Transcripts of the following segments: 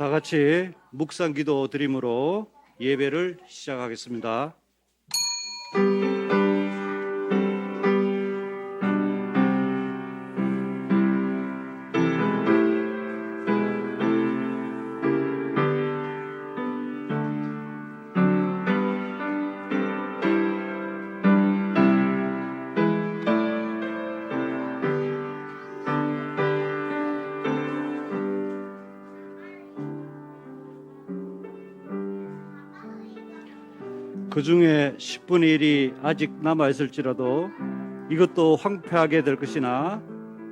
다 같이 묵상 기도 드림으로 예배를 시작하겠습니다. 그 중에 10분의 1이 아직 남아있을지라도 이것도 황폐하게 될 것이나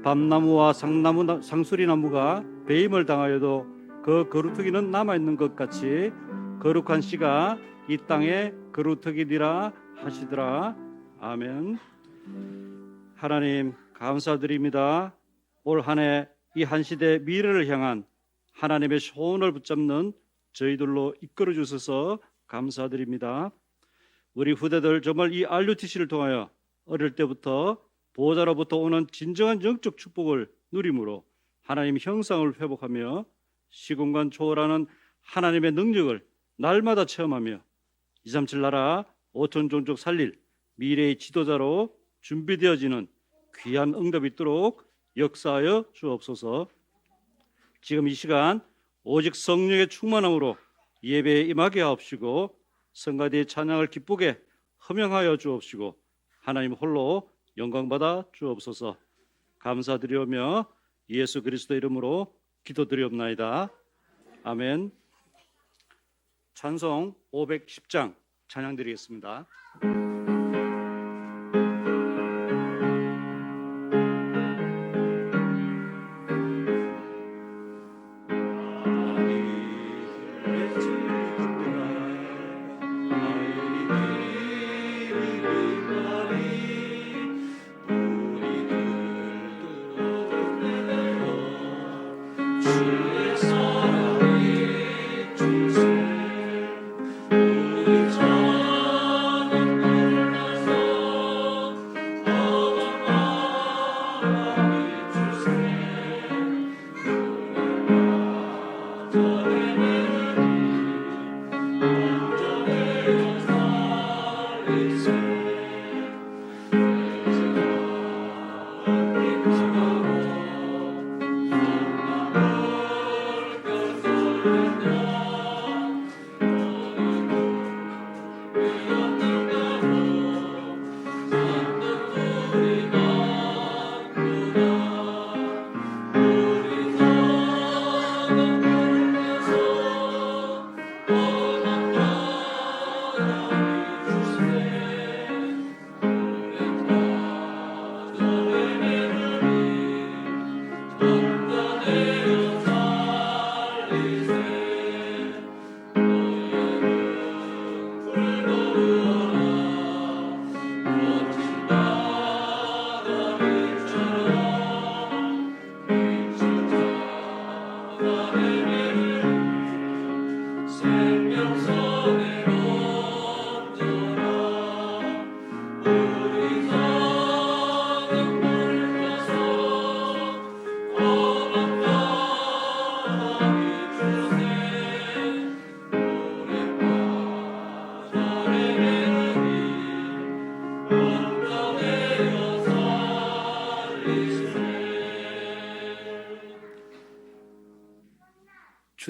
밤나무와 상수리나무가 배임을 당하여도 그 거루터기는 남아있는 것 같이 거룩한 씨가 이 땅에 거루터기니라 하시더라. 아멘. 하나님 감사드립니다. 올 한 해 이 한 시대 미래를 향한 하나님의 소원을 붙잡는 저희들로 이끌어 주셔서 감사드립니다. 우리 후대들 정말 이 RUTC를 통하여 어릴 때부터 보호자로부터 오는 진정한 영적 축복을 누림으로 하나님 형상을 회복하며 시공간 초월하는 하나님의 능력을 날마다 체험하며 237 나라 5천 종족 살릴 미래의 지도자로 준비되어지는 귀한 응답이 있도록 역사하여 주옵소서. 지금 이 시간 오직 성령의 충만함으로 예배에 임하게 하옵시고 성가대의 찬양을 기쁘게 허명하여 주옵시고 하나님 홀로 영광받아 주옵소서. 감사드리오며 예수 그리스도 이름으로 기도드리옵나이다. 아멘. 찬송 510장 찬양 드리겠습니다.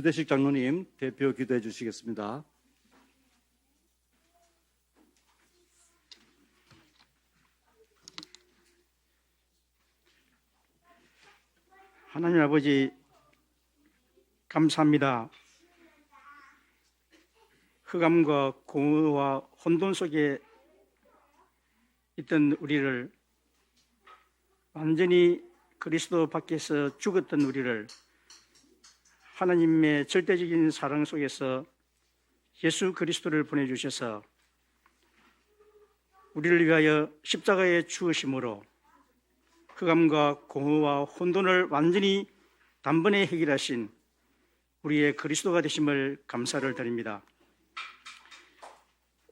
추대식 장로님 대표 기도해 주시겠습니다. 하나님 아버지 감사합니다. 흑암과 공허와 혼돈 속에 있던 우리를, 완전히 그리스도 밖에서 죽었던 우리를 하나님의 절대적인 사랑 속에서 예수 그리스도를 보내주셔서 우리를 위하여 십자가에 죽으심으로 흑암과 공허와 혼돈을 완전히 단번에 해결하신 우리의 그리스도가 되심을 감사를 드립니다.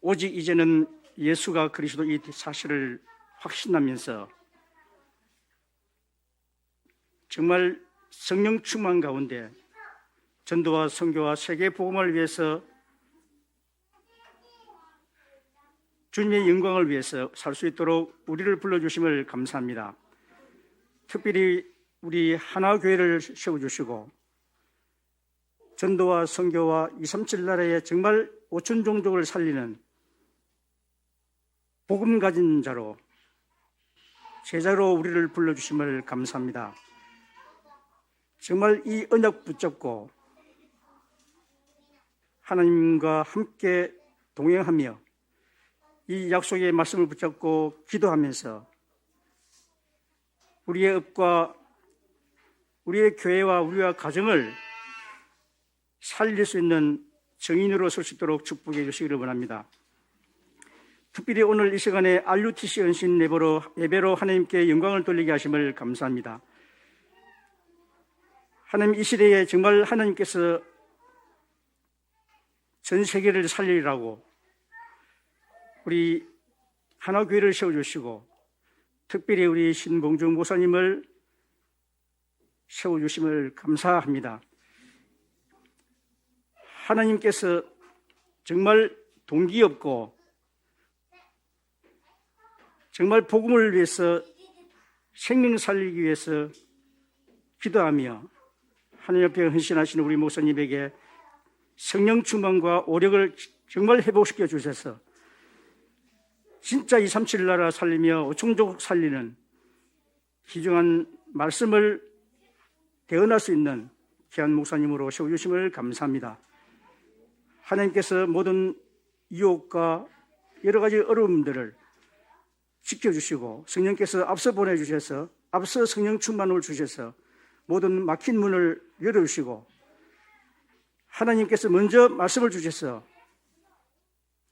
오직 이제는 예수가 그리스도 이 사실을 확신하면서 정말 성령 충만 가운데 전도와 선교와 세계 복음을 위해서 주님의 영광을 위해서 살 수 있도록 우리를 불러주심을 감사합니다. 특별히 우리 하나교회를 세워주시고 전도와 선교와 237 나라의 정말 5천 종족을 살리는 복음 가진 자로 제자로 우리를 불러주심을 감사합니다. 정말 이 언약 붙잡고 하나님과 함께 동행하며 이 약속의 말씀을 붙잡고 기도하면서 우리의 업과 우리의 교회와 우리와 가정을 살릴 수 있는 정인으로 설 수 있도록 축복해 주시기를 원합니다. 특별히 오늘 이 시간에 RUTC 헌신 예배로 하나님께 영광을 돌리게 하심을 감사합니다. 하나님, 이 시대에 정말 하나님께서 전 세계를 살리라고 우리 하나교회를 세워주시고 특별히 우리 신봉중 목사님을 세워주심을 감사합니다. 하나님께서 정말 동기 없고 정말 복음을 위해서 생명 살리기 위해서 기도하며 하나님 앞에 헌신하시는 우리 목사님에게 성령 충만과 오력을 정말 회복시켜 주셔서 진짜 237 나라 살리며 오종족 살리는 귀중한 말씀을 대언할 수 있는 귀한 목사님으로 세워주심을 감사합니다. 하나님께서 모든 유혹과 여러 가지 어려움들을 지켜주시고 성령께서 앞서 보내주셔서 앞서 성령 충만을 주셔서 모든 막힌 문을 열어주시고 하나님께서 먼저 말씀을 주셔서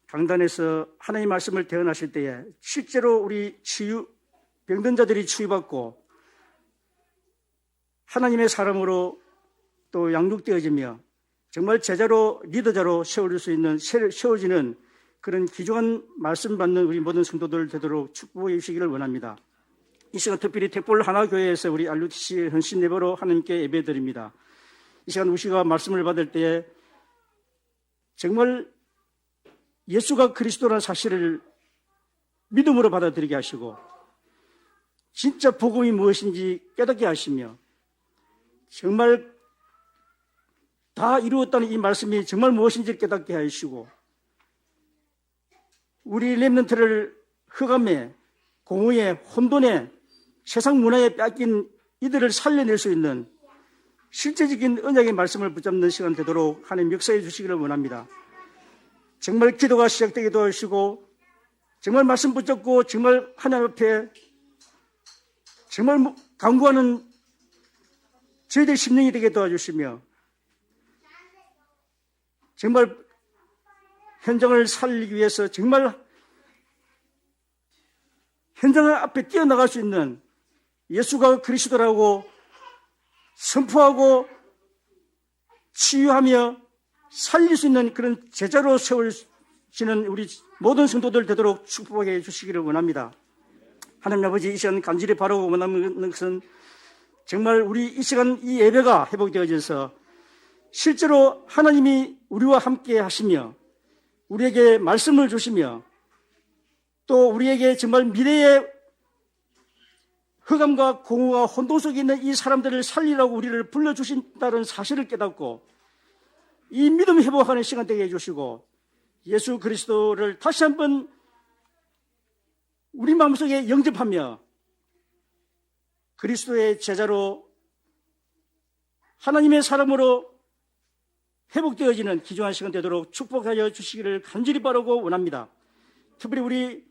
강단에서 하나님 말씀을 대언하실 때에 실제로 우리 병든 자들이 치유받고 하나님의 사람으로 또 양육되어지며 정말 제자로 리더자로 세워지는 그런 귀중한 말씀 받는 우리 모든 성도들 되도록 축복해 주시기를 원합니다. 이 시간 특별히 택볼 하나교회에서 우리 RUTC 헌신 예배로 하나님께 예배드립니다. 이 시간 우리가 말씀을 받을 때에 정말 예수가 그리스도라는 사실을 믿음으로 받아들이게 하시고 진짜 복음이 무엇인지 깨닫게 하시며 정말 다 이루었다는 이 말씀이 정말 무엇인지 깨닫게 하시고 우리 렘넌트를 흑암에 공허에 혼돈에 세상 문화에 뺏긴 이들을 살려낼 수 있는 실제적인 언약의 말씀을 붙잡는 시간 되도록 하나님 역사해 주시기를 원합니다. 정말 기도가 시작되기도 하시고 정말 말씀 붙잡고 정말 하나님 앞에 정말 간구하는 저희들 심령이 되게 도와주시며 정말 현장을 살리기 위해서 정말 현장 앞에 뛰어나갈 수 있는 예수가 그리스도라고 선포하고 치유하며 살릴 수 있는 그런 제자로 세우시는 우리 모든 성도들 되도록 축복해 주시기를 원합니다. 하나님 아버지, 이 시간 간절히 바라고 원하는 것은 정말 우리 이 시간 이 예배가 회복되어져서 실제로 하나님이 우리와 함께 하시며 우리에게 말씀을 주시며 또 우리에게 정말 미래의 흑암과 공허와 혼돈 속에 있는 이 사람들을 살리라고 우리를 불러주신다는 사실을 깨닫고 이 믿음 회복하는 시간 되게 해주시고 예수 그리스도를 다시 한번 우리 마음속에 영접하며 그리스도의 제자로 하나님의 사람으로 회복되어지는 귀중한 시간 되도록 축복하여 주시기를 간절히 바라고 원합니다. 특별히 우리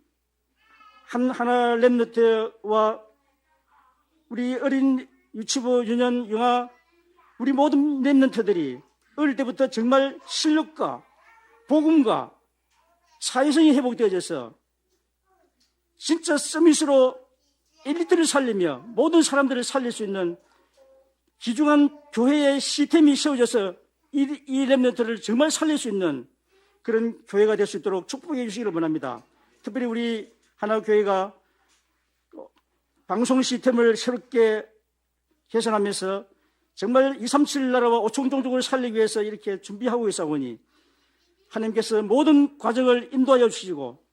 하나 렘넌트와 우리 어린 유치부, 유년, 영아 우리 모든 렘넌트들이 어릴 때부터 정말 실력과 복음과 사회성이 회복되어져서 진짜 서밋으로 엘리트를 살리며 모든 사람들을 살릴 수 있는 귀중한 교회의 시스템이 세워져서 이 렘넌트를 정말 살릴 수 있는 그런 교회가 될 수 있도록 축복해 주시기를 원합니다. 특별히 우리 하나교회가 방송 시스템을 새롭게 개선하면서 정말 237 나라와 5천 종족을 살리기 위해서 이렇게 준비하고 있사오니 하나님께서 모든 과정을 인도하여 주시고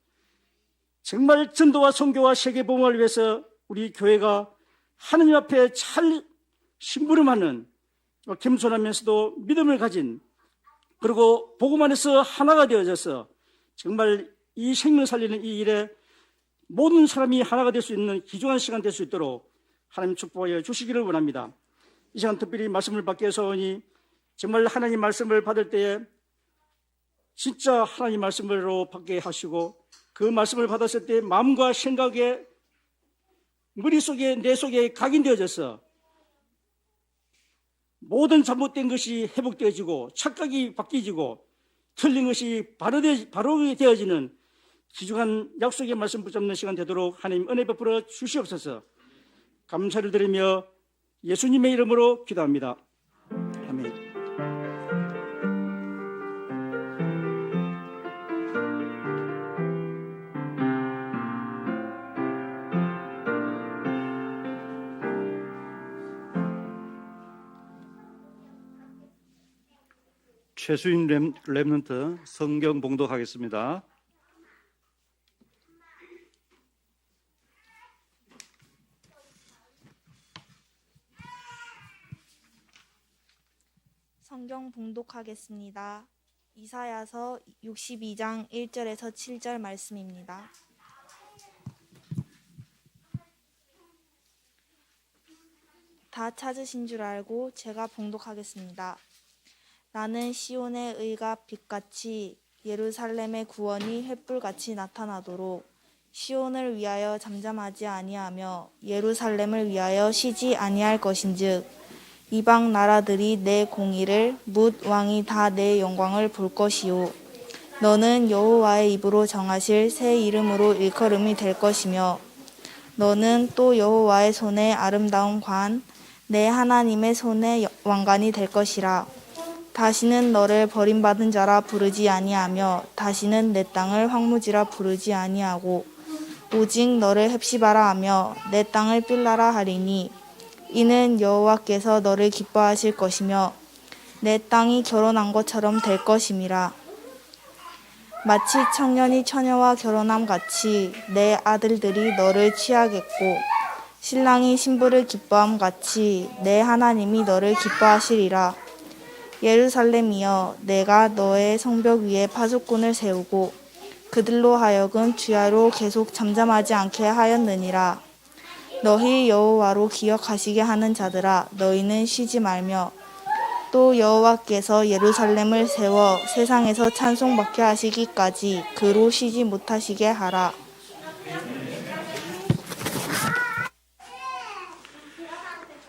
정말 전도와 선교와 세계복음을 위해서 우리 교회가 하느님 앞에 잘 심부름하는 겸손하면서도 믿음을 가진, 그리고 복음 안에서 하나가 되어져서 정말 이 생명 살리는 이 일에 모든 사람이 하나가 될 수 있는 귀중한 시간 될 수 있도록 하나님 축복하여 주시기를 원합니다. 이 시간 특별히 말씀을 받기 위해서 오니 정말 하나님 말씀을 받을 때에 진짜 하나님 말씀으로 받게 하시고, 그 말씀을 받았을 때 마음과 생각에 머릿속에 내 속에 각인되어져서 모든 잘못된 것이 회복되어지고 착각이 바뀌어지고 틀린 것이 바로 되어지는 귀중한 약속의 말씀 붙잡는 시간 되도록 하나님 은혜 베풀어 주시옵소서. 감사를 드리며 예수님의 이름으로 기도합니다. 아멘. 최수인 렘넌트 성경 봉독하겠습니다. 성경 봉독하겠습니다. 이사야서 62장 1절에서 7절 말씀입니다. 다 찾으신 줄 알고 제가 봉독하겠습니다. 나는 시온의 의가 빛같이 예루살렘의 구원이 횃불같이 나타나도록 시온을 위하여 잠잠하지 아니하며 예루살렘을 위하여 쉬지 아니할 것인즉 이방 나라들이 내 공의를 뭇 왕이 다 내 영광을 볼 것이요 너는 여호와의 입으로 정하실 새 이름으로 일컬음이 될 것이며 너는 또 여호와의 손에 아름다운 관 내 하나님의 손에 왕관이 될 것이라. 다시는 너를 버림받은 자라 부르지 아니하며 다시는 내 땅을 황무지라 부르지 아니하고 오직 너를 헵시바라 하며 내 땅을 빌라라 하리니 이는 여호와께서 너를 기뻐하실 것이며 내 땅이 결혼한 것처럼 될 것임이라. 마치 청년이 처녀와 결혼함 같이 내 아들들이 너를 취하겠고 신랑이 신부를 기뻐함 같이 내 하나님이 너를 기뻐하시리라. 예루살렘이여 내가 너의 성벽 위에 파수꾼을 세우고 그들로 하여금 주야로 계속 잠잠하지 않게 하였느니라. 너희 여호와로 기억하시게 하는 자들아 너희는 쉬지 말며 또 여호와께서 예루살렘을 세워 세상에서 찬송받게 하시기까지 그로 쉬지 못하시게 하라.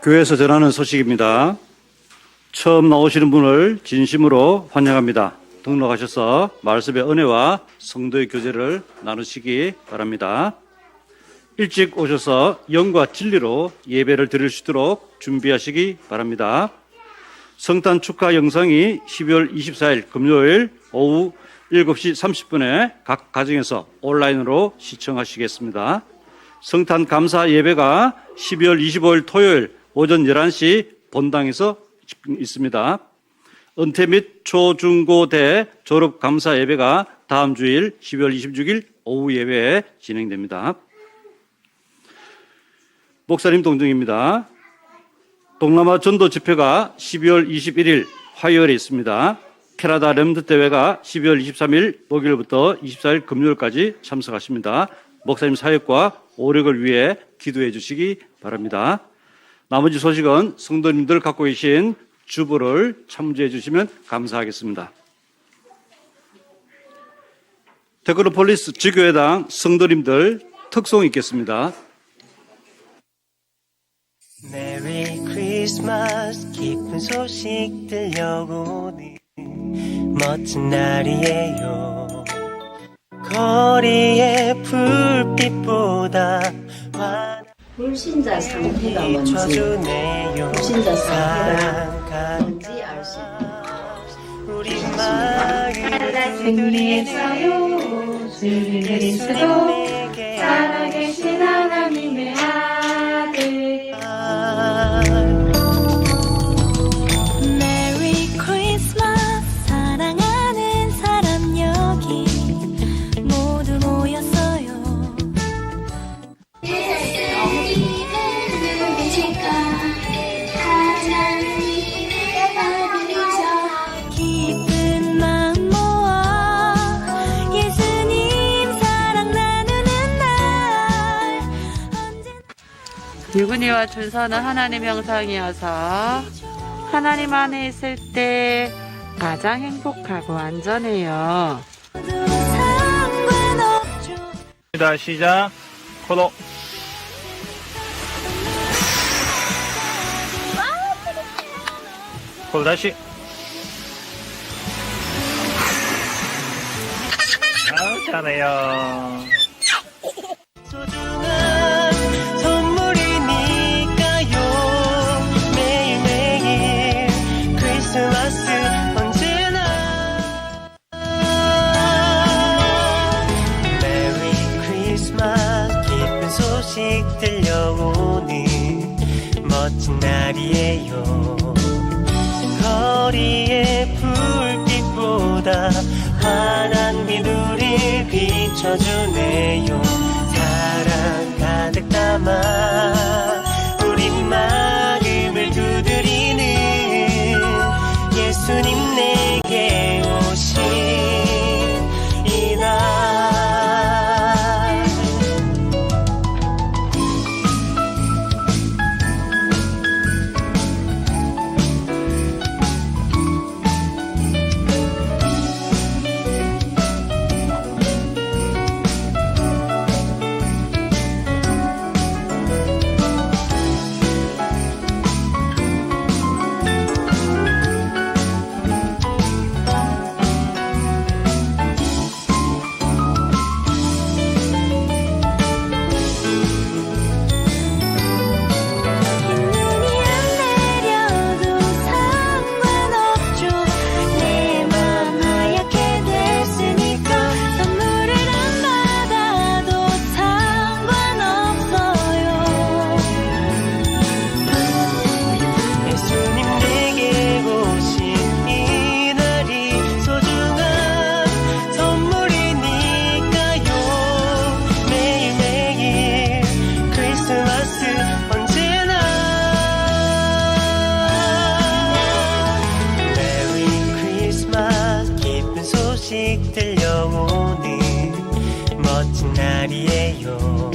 교회에서 전하는 소식입니다. 처음 나오시는 분을 진심으로 환영합니다. 등록하셔서 말씀의 은혜와 성도의 교제를 나누시기 바랍니다. 일찍 오셔서 영과 진리로 예배를 드릴 수 있도록 준비하시기 바랍니다. 성탄 축하 영상이 12월 24일 금요일 오후 7시 30분에 각 가정에서 온라인으로 시청하시겠습니다. 성탄 감사 예배가 12월 25일 토요일 오전 11시 본당에서 있습니다. 은퇴 및 초중고대 졸업 감사 예배가 다음 주일 12월 26일 오후 예배에 진행됩니다. 목사님 동정입니다. 동남아 전도 집회가 12월 21일 화요일에 있습니다. 캐나다 렘넌트 대회가 12월 23일 목요일부터 24일 금요일까지 참석하십니다. 목사님 사역과 오력을 위해 기도해 주시기 바랍니다. 나머지 소식은 성도님들 갖고 계신 주보를 참조해 주시면 감사하겠습니다. 테크노폴리스 지교회당 성도님들 특송 있겠습니다. 메리 크리스마스 기쁜 소식 들려오는 멋진 날이에요. 거리의 불빛보다 불신자 상태가 뭔지, 불신자 상태가 뭔지 알 수 있는 우리 마음을 승리했어요. 주님께서도 살아계신 하나님의 아들 유근이와 준서는 하나님 형상이어서 하나님 안에 있을 때 가장 행복하고 안전해요. 시작. 코로. 코로 다시. 잘해요. 소중한 선물이니까요. 매일매일 크리스마스 언제나 메리 크리스마스 기쁜 소식 들려오는 멋진 날이에요. 거리의 불빛보다 환한 빛을 비춰주네요. 사랑 가득 담아 우리 마음을 두드리는 예수님 내게 오신 이날. 들려오는 멋진 날이에요.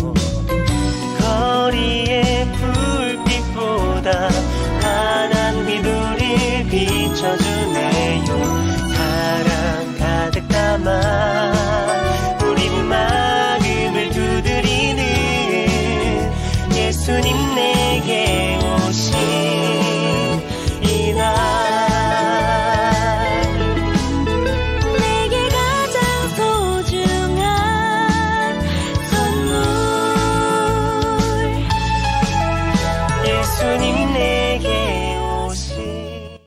거리의 불빛보다 환한 빛을 비춰주네요. 사랑 가득 담아 우리 마음을 두드리는 예수님 내게 오신 이날. 예수님 내게 오신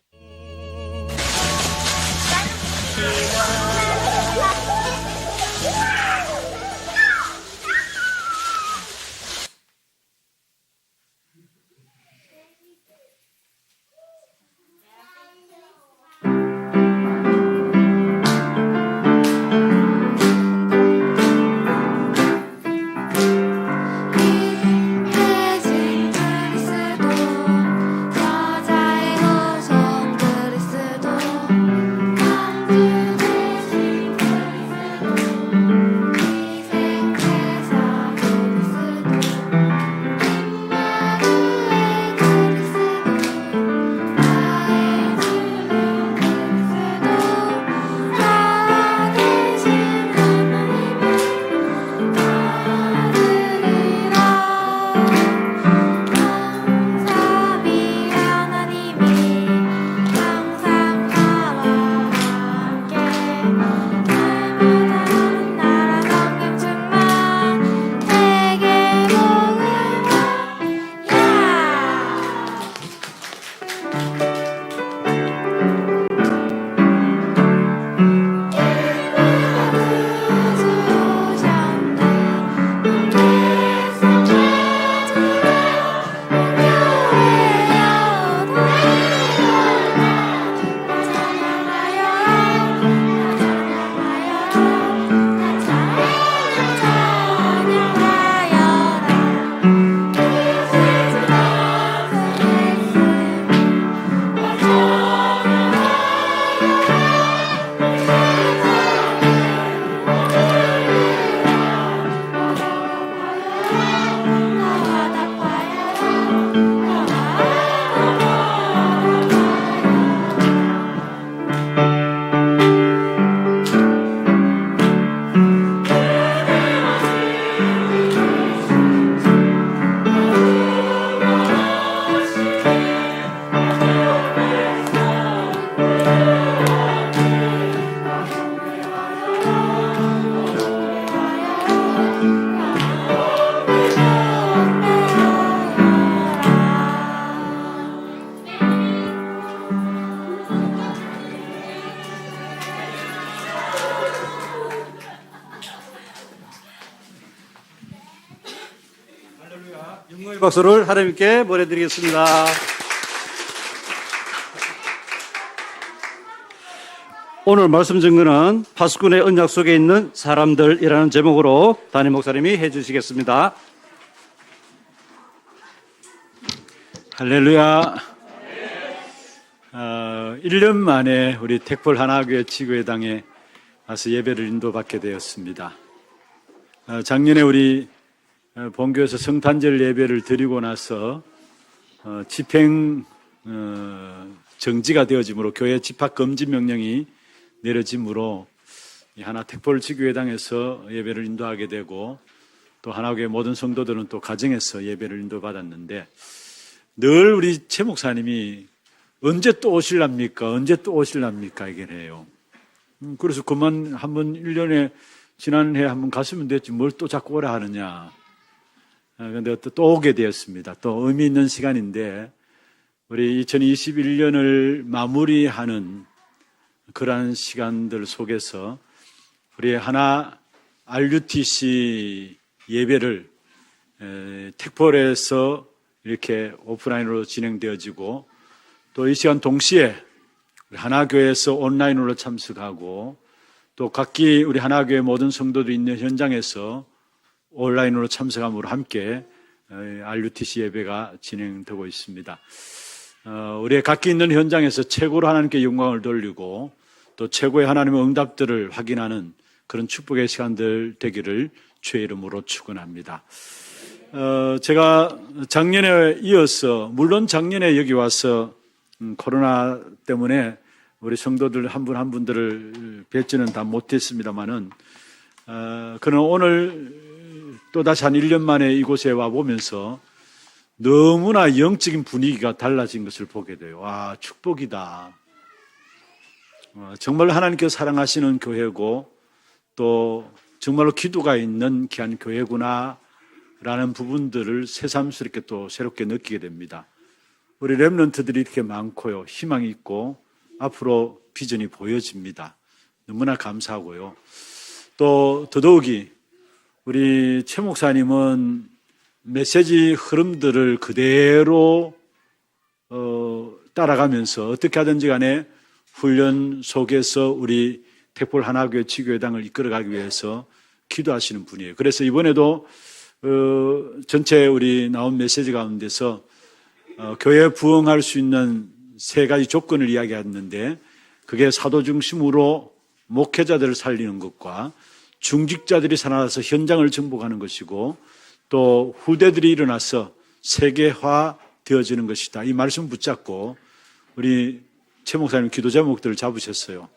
박수를 하나님께 보내드리겠습니다. 오늘 말씀 증거는 파수꾼의 언약 속에 있는 사람들이라는 제목으로 담임 목사님이 해주시겠습니다. 할렐루야. 1년 만에 우리 택볼 하나교회 지구회당에 와서 예배를 인도받게 되었습니다. 작년에 우리 본교에서 성탄절 예배를 드리고 나서 집행 정지가 되어지므로 교회 집합 금지 명령이 내려지므로 하나 택볼 지구회당에서 예배를 인도하게 되고 또 하나교회 모든 성도들은 또 가정에서 예배를 인도받았는데 늘 우리 최 목사님이 언제 또 오실랍니까? 언제 또 오실랍니까? 얘기를 해요. 그래서 그만 한번 1년에 지난해 한번 갔으면 됐지 뭘 또 자꾸 오라 하느냐. 그런데 또 오게 되었습니다. 또 의미 있는 시간인데 우리 2021년을 마무리하는 그러한 시간들 속에서 우리 하나 RUTC 예배를 택볼에서 이렇게 오프라인으로 진행되어지고 또 이 시간 동시에 하나교회에서 온라인으로 참석하고 또 각기 우리 하나교회 모든 성도들이 있는 현장에서 온라인으로 참석함으로 함께 RUTC 예배가 진행되고 있습니다. 우리의 각기 있는 현장에서 최고로 하나님께 영광을 돌리고 또 최고의 하나님의 응답들을 확인하는 그런 축복의 시간들 되기를 주의 이름으로 축원합니다. 제가 작년에 이어서 물론 작년에 여기 와서 코로나 때문에 우리 성도들 한 분 한 분들을 뵙지는 다 못했습니다만은 그러나 오늘 또다시 한 1년 만에 이곳에 와 보면서 너무나 영적인 분위기가 달라진 것을 보게 돼요. 와, 축복이다. 정말 하나님께서 사랑하시는 교회고 또 정말로 기도가 있는 귀한 교회구나 라는 부분들을 새삼스럽게 또 새롭게 느끼게 됩니다. 우리 렘넌트들이 이렇게 많고요. 희망이 있고 앞으로 비전이 보여집니다. 너무나 감사하고요. 또 더더욱이 우리 최 목사님은 메시지 흐름들을 그대로 따라가면서 어떻게 하든지 간에 훈련 속에서 우리 택볼 하나교회 지교회당을 이끌어가기 위해서 기도하시는 분이에요. 그래서 이번에도 전체 우리 나온 메시지 가운데서 교회에 부응할 수 있는 3가지 조건을 이야기했는데 그게 사도 중심으로 목회자들을 살리는 것과 중직자들이 살아나서 현장을 정복하는 것이고 또 후대들이 일어나서 세계화 되어지는 것이다. 이 말씀 붙잡고 우리 최 목사님 기도 제목들을 잡으셨어요.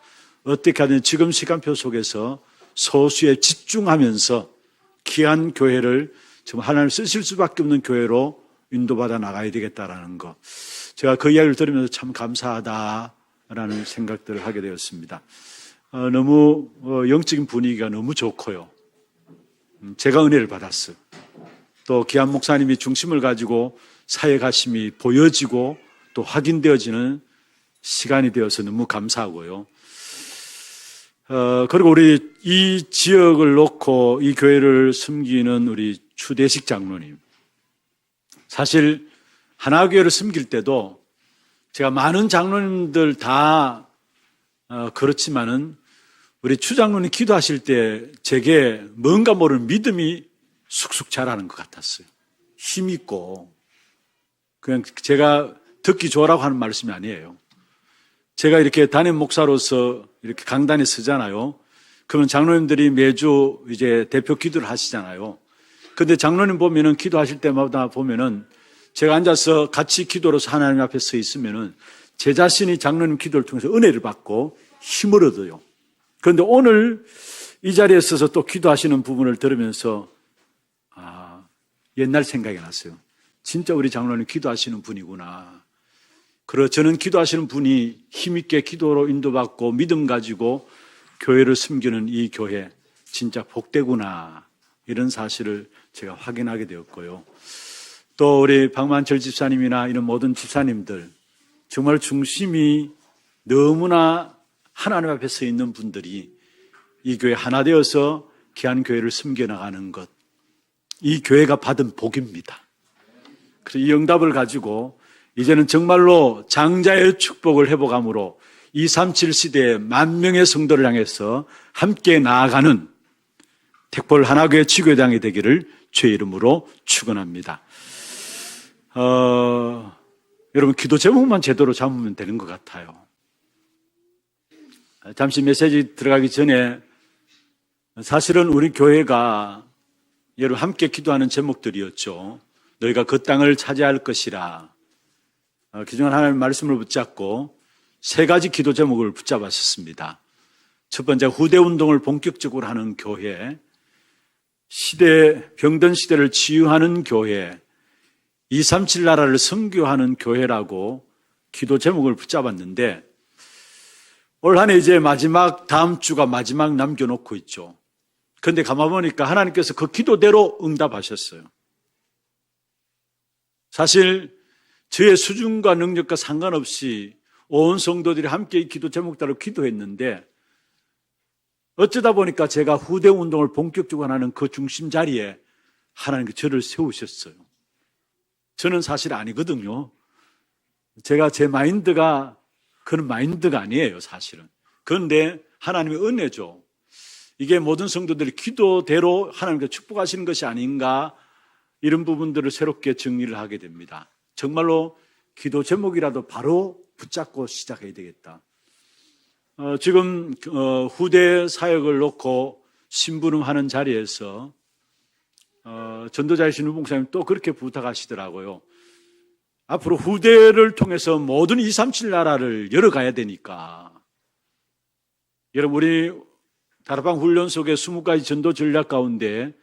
어떻게 하든 지금 시간표 속에서 소수에 집중하면서 귀한 교회를 정말 하나님 쓰실 수밖에 없는 교회로 인도받아 나가야 되겠다라는 거. 제가 그 이야기를 들으면서 참 감사하다라는 생각들을 하게 되었습니다. 너무 영적인 분위기가 너무 좋고요. 제가 은혜를 받았어요. 또 귀한 목사님이 중심을 가지고 사역하심이 보여지고 또 확인되어지는 시간이 되어서 너무 감사하고요. 그리고 우리 이 지역을 놓고 이 교회를 섬기는 우리 추대식 장로님. 사실 하나교회를 섬길 때도 제가 많은 장로님들 다 그렇지만은 우리 추 장로님 기도하실 때 제게 뭔가 모르는 믿음이 쑥쑥 자라는 것 같았어요. 힘있고 그냥 제가 듣기 좋으라고 하는 말씀이 아니에요. 제가 이렇게 담임 목사로서 이렇게 강단에 서잖아요. 그러면 장로님들이 매주 이제 대표 기도를 하시잖아요. 근데 장로님 보면은 기도하실 때마다 보면은 제가 앉아서 같이 기도로서 하나님 앞에 서 있으면은 제 자신이 장로님 기도를 통해서 은혜를 받고 힘을 얻어요. 그런데 오늘 이 자리에 서서 또 기도하시는 부분을 들으면서 옛날 생각이 났어요. 진짜 우리 장로님 기도하시는 분이구나. 그리고 저는 기도하시는 분이 힘있게 기도로 인도받고 믿음 가지고 교회를 섬기는 이 교회 진짜 복되구나. 이런 사실을 제가 확인하게 되었고요. 또 우리 박만철 집사님이나 이런 모든 집사님들 정말 중심이 너무나 하나님 앞에 서 있는 분들이 이 교회 하나 되어서 귀한 교회를 섬겨나가는 것, 이 교회가 받은 복입니다. 그래서 이 응답을 가지고 이제는 정말로 장자의 축복을 회복함으로 237 시대의 만 명의 성도를 향해서 함께 나아가는 택볼 하나교회 지교회당이 되기를 주의 이름으로 축원합니다. 여러분 기도 제목만 제대로 잡으면 되는 것 같아요. 잠시 메시지 들어가기 전에 사실은 우리 교회가 여러분 함께 기도하는 제목들이었죠. 너희가 그 땅을 차지할 것이라. 그중에 하나님의 말씀을 붙잡고 세 가지 기도 제목을 붙잡았었습니다. 첫 번째, 후대 운동을 본격적으로 하는 교회, 병든 시대를 치유하는 교회, 237 나라를 선교하는 교회라고 기도 제목을 붙잡았는데 올 한 해 이제 다음 주가 마지막 남겨놓고 있죠. 그런데 가만 보니까 하나님께서 그 기도대로 응답하셨어요. 사실 저의 수준과 능력과 상관없이 온 성도들이 함께 이 기도 제목대로 기도했는데 어쩌다 보니까 제가 후대 운동을 본격적으로 하는 그 중심 자리에 하나님께서 저를 세우셨어요. 저는 사실 아니거든요. 제 마인드가 그런 마인드가 아니에요, 사실은. 그런데 하나님의 은혜죠. 이게 모든 성도들이 기도대로 하나님께서 축복하시는 것이 아닌가, 이런 부분들을 새롭게 정리를 하게 됩니다. 정말로 기도 제목이라도 바로 붙잡고 시작해야 되겠다. 지금 후대 사역을 놓고 심부름하는 자리에서 전도자이신 우봉사님 또 그렇게 부탁하시더라고요. 앞으로 후대를 통해서 모든 237 나라를 열어가야 되니까. 여러분, 우리 다락방 훈련 속에 20가지 전도 전략 가운데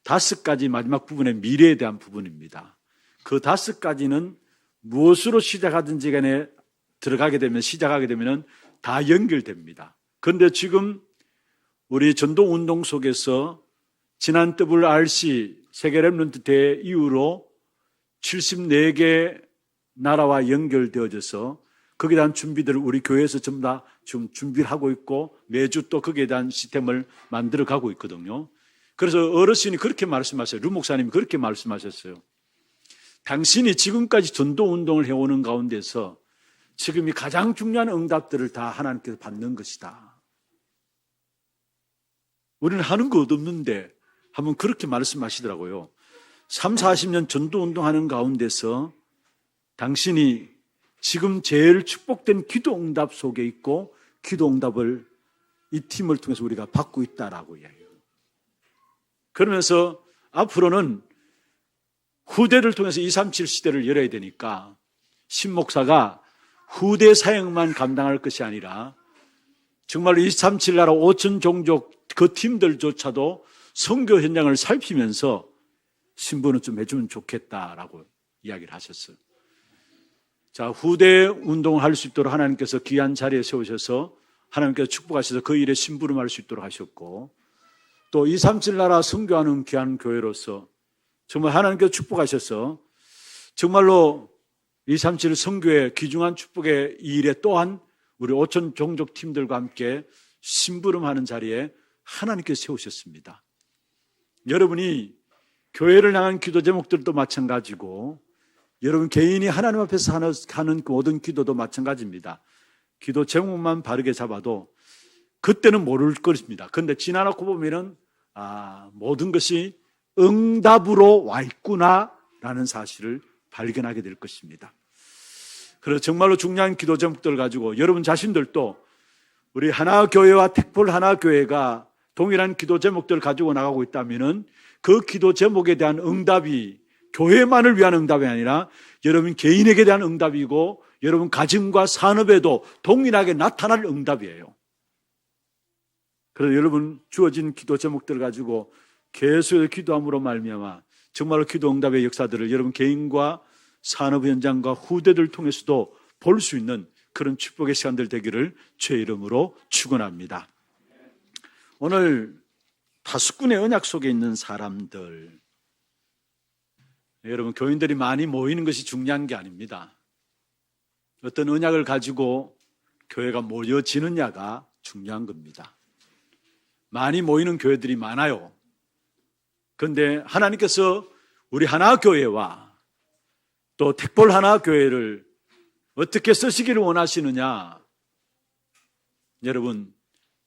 5가지 마지막 부분의 미래에 대한 부분입니다. 그 5가지는 무엇으로 시작하든지 간에 시작하게 되면 다 연결됩니다. 그런데 지금 우리 전도 운동 속에서 지난 WRC 세계 렘넌트 대회 이후로 74개 나라와 연결되어져서 거기에 대한 준비들을 우리 교회에서 전부 다 지금 준비를 하고 있고 매주 또 거기에 대한 시스템을 만들어 가고 있거든요. 그래서 어르신이 그렇게 말씀하셨어요. 루 목사님이 그렇게 말씀하셨어요. 당신이 지금까지 전도 운동을 해오는 가운데서 지금이 가장 중요한 응답들을 다 하나님께서 받는 것이다. 우리는 하는 것 없는데 한번 그렇게 말씀하시더라고요. 3, 40년 전도 운동하는 가운데서 당신이 지금 제일 축복된 기도 응답 속에 있고 기도 응답을 이 팀을 통해서 우리가 받고 있다라고 이야기해요. 그러면서 앞으로는 후대를 통해서 237 시대를 열어야 되니까 신 목사가 후대 사역만 감당할 것이 아니라 정말로 237 나라 5천 종족 그 팀들조차도 선교 현장을 살피면서 신부는 좀 해주면 좋겠다라고 이야기를 하셨어요. 자, 후대 운동을 할 수 있도록 하나님께서 귀한 자리에 세우셔서 하나님께서 축복하셔서 그 일에 심부름할 수 있도록 하셨고 또 237 나라 선교하는 귀한 교회로서 정말 하나님께서 축복하셔서 정말로 237 선교의 귀중한 축복의 이 일에 또한 우리 5천 종족 팀들과 함께 심부름하는 자리에 하나님께서 세우셨습니다. 여러분이 교회를 향한 기도 제목들도 마찬가지고 여러분 개인이 하나님 앞에서 하는 그 모든 기도도 마찬가지입니다. 기도 제목만 바르게 잡아도 그때는 모를 것입니다. 그런데 지나놓고 보면은 모든 것이 응답으로 와 있구나라는 사실을 발견하게 될 것입니다. 그래서 정말로 중요한 기도 제목들을 가지고 여러분 자신들도 우리 하나교회와 택볼 하나교회가 동일한 기도 제목들을 가지고 나가고 있다면은 그 기도 제목에 대한 응답이 교회만을 위한 응답이 아니라 여러분 개인에게 대한 응답이고 여러분 가정과 산업에도 동일하게 나타날 응답이에요. 그래서 여러분 주어진 기도 제목들을 가지고 계속 기도함으로 말미암아 정말로 기도 응답의 역사들을 여러분 개인과 산업 현장과 후대들 통해서도 볼 수 있는 그런 축복의 시간들 되기를 주의 이름으로 축원합니다. 오늘 다수꾼의 언약 속에 있는 사람들, 여러분 교인들이 많이 모이는 것이 중요한 게 아닙니다. 어떤 언약을 가지고 교회가 모여지느냐가 중요한 겁니다. 많이 모이는 교회들이 많아요. 그런데 하나님께서 우리 하나교회와 또 택볼 하나 교회를 어떻게 쓰시기를 원하시느냐? 여러분,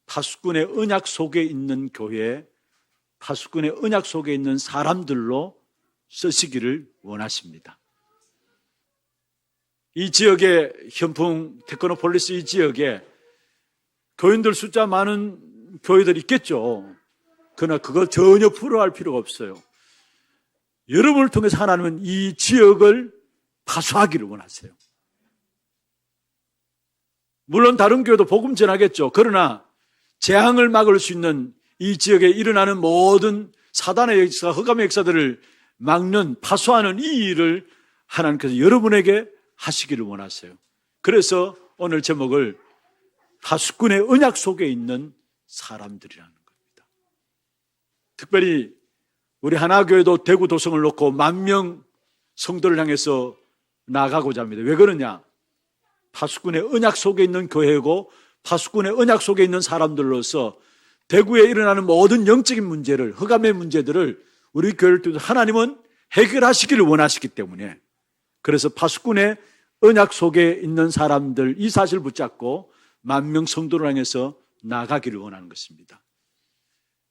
파수꾼의 언약 속에 있는 교회, 파수꾼의 언약 속에 있는 사람들로 쓰시기를 원하십니다. 이 지역의 현풍 테크노폴리스 이 지역에 교인들 숫자 많은 교회들이 있겠죠. 그러나 그거 전혀 풀어할 필요가 없어요. 여러분을 통해서 하나님은 이 지역을 파수하기를 원하세요. 물론 다른 교회도 복음 전하겠죠. 그러나 재앙을 막을 수 있는 이 지역에 일어나는 모든 사단의 역사, 흑암의 역사들을 막는, 파수하는 이 일을 하나님께서 여러분에게 하시기를 원하세요. 그래서 오늘 제목을 파수꾼의 언약 속에 있는 사람들이라는 겁니다. 특별히 우리 하나교회도 대구 도성을 놓고 10,000명 성도를 향해서 나아가고자 합니다. 왜 그러냐? 파수꾼의 언약 속에 있는 교회고 파수꾼의 언약 속에 있는 사람들로서 대구에 일어나는 모든 영적인 문제를, 흑암의 문제들을 우리 교회를 통해서 하나님은 해결하시기를 원하시기 때문에, 그래서 파수꾼의 언약 속에 있는 사람들, 이 사실을 붙잡고 10,000명 성도를 향해서 나아가기를 원하는 것입니다.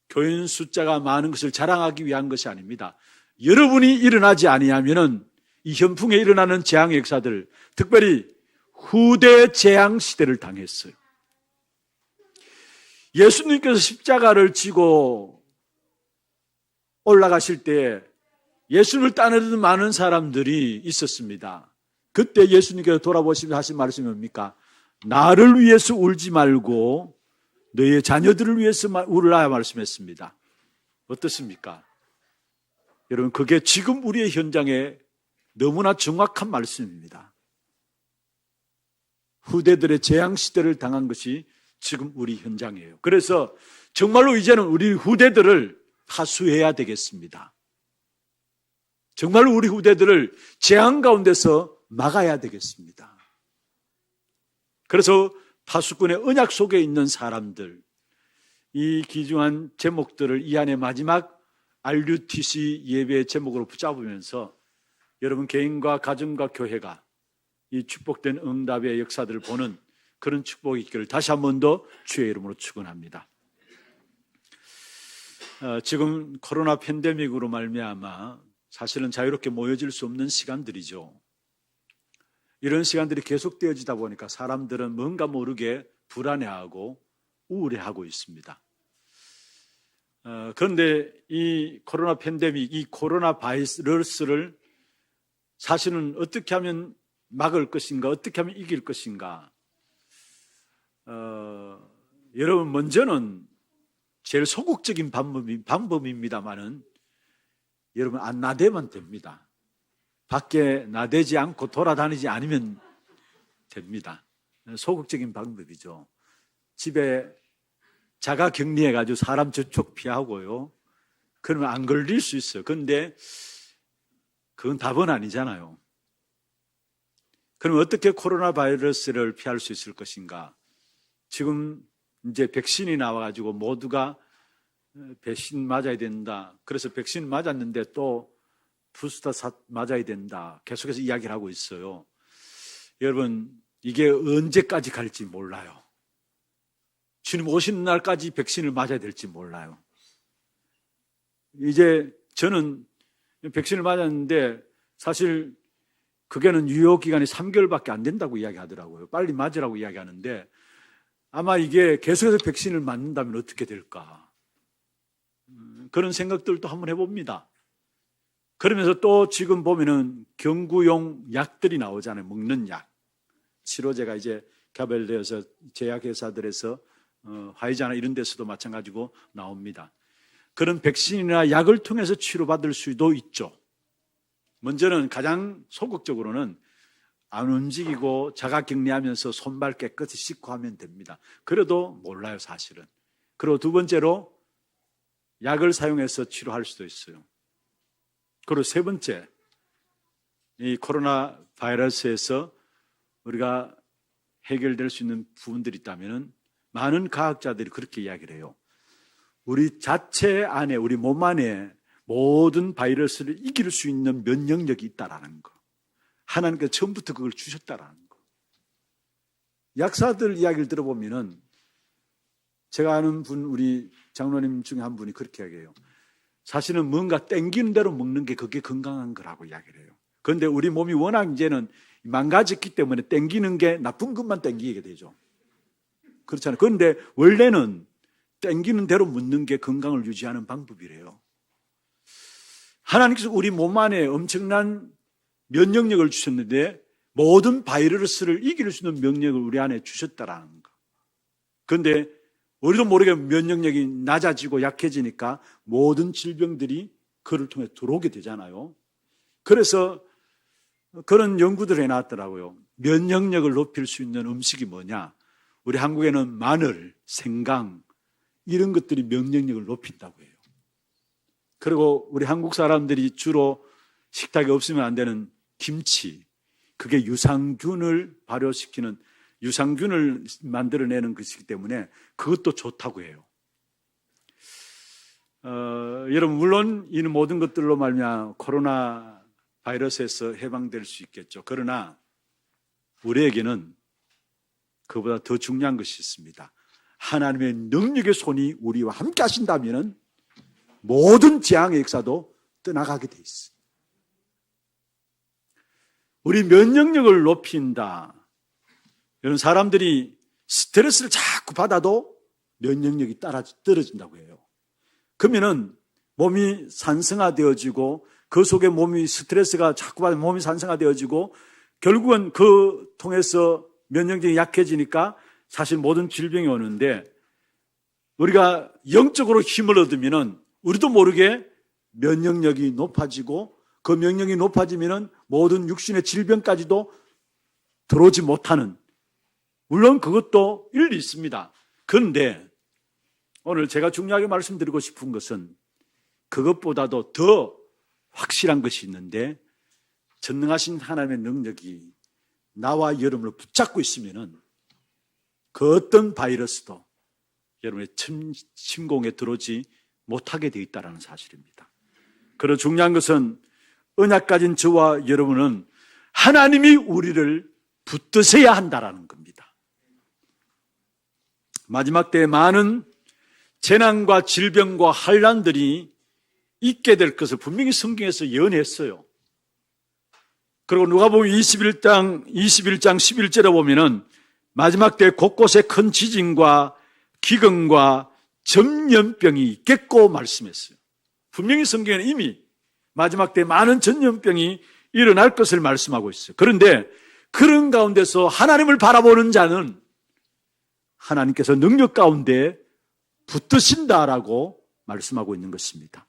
교인 숫자가 많은 것을 자랑하기 위한 것이 아닙니다. 여러분이 일어나지 아니하면은 이 현풍에 일어나는 재앙의 역사들, 특별히 후대 재앙 시대를 당했어요. 예수님께서 십자가를 지고 올라가실 때 예수님을 따르는 많은 사람들이 있었습니다. 그때 예수님께서 돌아보시면서 하신 말씀이 뭡니까? 나를 위해서 울지 말고 너의 자녀들을 위해서 울라 말씀했습니다. 어떻습니까? 여러분, 그게 지금 우리의 현장에 너무나 정확한 말씀입니다. 후대들의 재앙시대를 당한 것이 지금 우리 현장이에요. 그래서 정말로 이제는 우리 후대들을 파수해야 되겠습니다. 정말로 우리 후대들을 재앙 가운데서 막아야 되겠습니다. 그래서 파수꾼의 언약 속에 있는 사람들, 이 귀중한 제목들을 이 안에 마지막 RUTC 예배의 제목으로 붙잡으면서 여러분 개인과 가정과 교회가 이 축복된 응답의 역사들을 보는 그런 축복이 있기를 다시 한 번 더 주의 이름으로 축원합니다. 지금 코로나 팬데믹으로 말미암아 사실은 자유롭게 모여질 수 없는 시간들이죠. 이런 시간들이 계속되어지다 보니까 사람들은 뭔가 모르게 불안해하고 우울해하고 있습니다. 그런데 이 코로나 팬데믹, 이 코로나 바이러스를 사실은 어떻게 하면 막을 것인가, 어떻게 하면 이길 것인가. 여러분, 먼저는 제일 소극적인 방법입니다만은 여러분 안 나대면 됩니다. 밖에 나대지 않고 돌아다니지 않으면 됩니다. 소극적인 방법이죠. 집에 자가 격리해가지고 사람 접촉 피하고요. 그러면 안 걸릴 수 있어요. 그런데 그건 답은 아니잖아요. 그럼 어떻게 코로나 바이러스를 피할 수 있을 것인가? 지금 이제 백신이 나와가지고 모두가 백신 맞아야 된다. 그래서 백신 맞았는데 또 부스터 맞아야 된다. 계속해서 이야기를 하고 있어요. 여러분, 이게 언제까지 갈지 몰라요. 주님 오시는 날까지 백신을 맞아야 될지 몰라요. 이제 저는 백신을 맞았는데 사실 그게는 유효기간이 3개월밖에 안 된다고 이야기하더라고요. 빨리 맞으라고 이야기하는데 아마 이게 계속해서 백신을 맞는다면 어떻게 될까? 그런 생각들도 한번 해봅니다. 그러면서 또 지금 보면은 경구용 약들이 나오잖아요. 먹는 약. 치료제가 이제 개발되어서 제약회사들에서 화이자나 이런 데서도 마찬가지고 나옵니다. 그런 백신이나 약을 통해서 치료받을 수도 있죠. 먼저는 가장 소극적으로는 안 움직이고 자가격리하면서 손발 깨끗이 씻고 하면 됩니다. 그래도 몰라요, 사실은. 그리고 두 번째로 약을 사용해서 치료할 수도 있어요. 그리고 세 번째, 이 코로나 바이러스에서 우리가 해결될 수 있는 부분들이 있다면 많은 과학자들이 그렇게 이야기를 해요. 우리 자체 안에, 우리 몸 안에 모든 바이러스를 이길 수 있는 면역력이 있다라는 거. 하나님께서 처음부터 그걸 주셨다라는 거. 약사들 이야기를 들어보면은 제가 아는 분, 우리 장로님 중에 한 분이 그렇게 이야기해요. 사실은 뭔가 땡기는 대로 먹는 게 그게 건강한 거라고 이야기를 해요. 그런데 우리 몸이 워낙 이제는 망가졌기 때문에 땡기는 게 나쁜 것만 땡기게 되죠. 그렇잖아요. 그런데 원래는 땡기는 대로 먹는 게 건강을 유지하는 방법이래요. 하나님께서 우리 몸 안에 엄청난 면역력을 주셨는데 모든 바이러스를 이길 수 있는 명령을 우리 안에 주셨다라는 거. 그런데 우리도 모르게 면역력이 낮아지고 약해지니까 모든 질병들이 그를 통해 들어오게 되잖아요. 그래서 그런 연구들을 해놨더라고요. 면역력을 높일 수 있는 음식이 뭐냐? 우리 한국에는 마늘, 생강 이런 것들이 면역력을 높인다고 해요. 그리고 우리 한국 사람들이 주로 식탁에 없으면 안 되는 김치, 그게 유산균을 발효시키는, 유산균을 만들어내는 것이기 때문에 그것도 좋다고 해요. 여러분, 물론 이 모든 것들로 말미암아 코로나 바이러스에서 해방될 수 있겠죠. 그러나 우리에게는 그보다 더 중요한 것이 있습니다. 하나님의 능력의 손이 우리와 함께 하신다면 모든 재앙의 역사도 떠나가게 돼 있어요. 우리 면역력을 높인다. 이런 사람들이 스트레스를 자꾸 받아도 면역력이 떨어진다고 해요. 그러면은 몸이 산성화되어지고 그 속에 몸이 스트레스가 자꾸 받으면 몸이 산성화되어지고 결국은 그 통해서 면역력이 약해지니까 사실 모든 질병이 오는데 우리가 영적으로 힘을 얻으면은 우리도 모르게 면역력이 높아지고 그 면역력이 높아지면은 모든 육신의 질병까지도 들어오지 못하는, 물론 그것도 일리 있습니다. 그런데 오늘 제가 중요하게 말씀드리고 싶은 것은 그것보다도 더 확실한 것이 있는데 전능하신 하나님의 능력이 나와 여러분을 붙잡고 있으면은 그 어떤 바이러스도 여러분의 침공에 들어오지 못하게 되어 있다는 사실입니다. 그리고 중요한 것은 언약 가진 저와 여러분은 하나님이 우리를 붙드셔야 한다라는 겁니다. 마지막 때에 많은 재난과 질병과 환난들이 있게 될 것을 분명히 성경에서 예언했어요. 그리고 누가복음 21장 11절에 보면은 마지막 때 곳곳에 큰 지진과 기근과 전염병이 있겠고 말씀했어요. 분명히 성경에는 이미 마지막 때 많은 전염병이 일어날 것을 말씀하고 있어요. 그런데 그런 가운데서 하나님을 바라보는 자는 하나님께서 능력 가운데 붙드신다라고 말씀하고 있는 것입니다.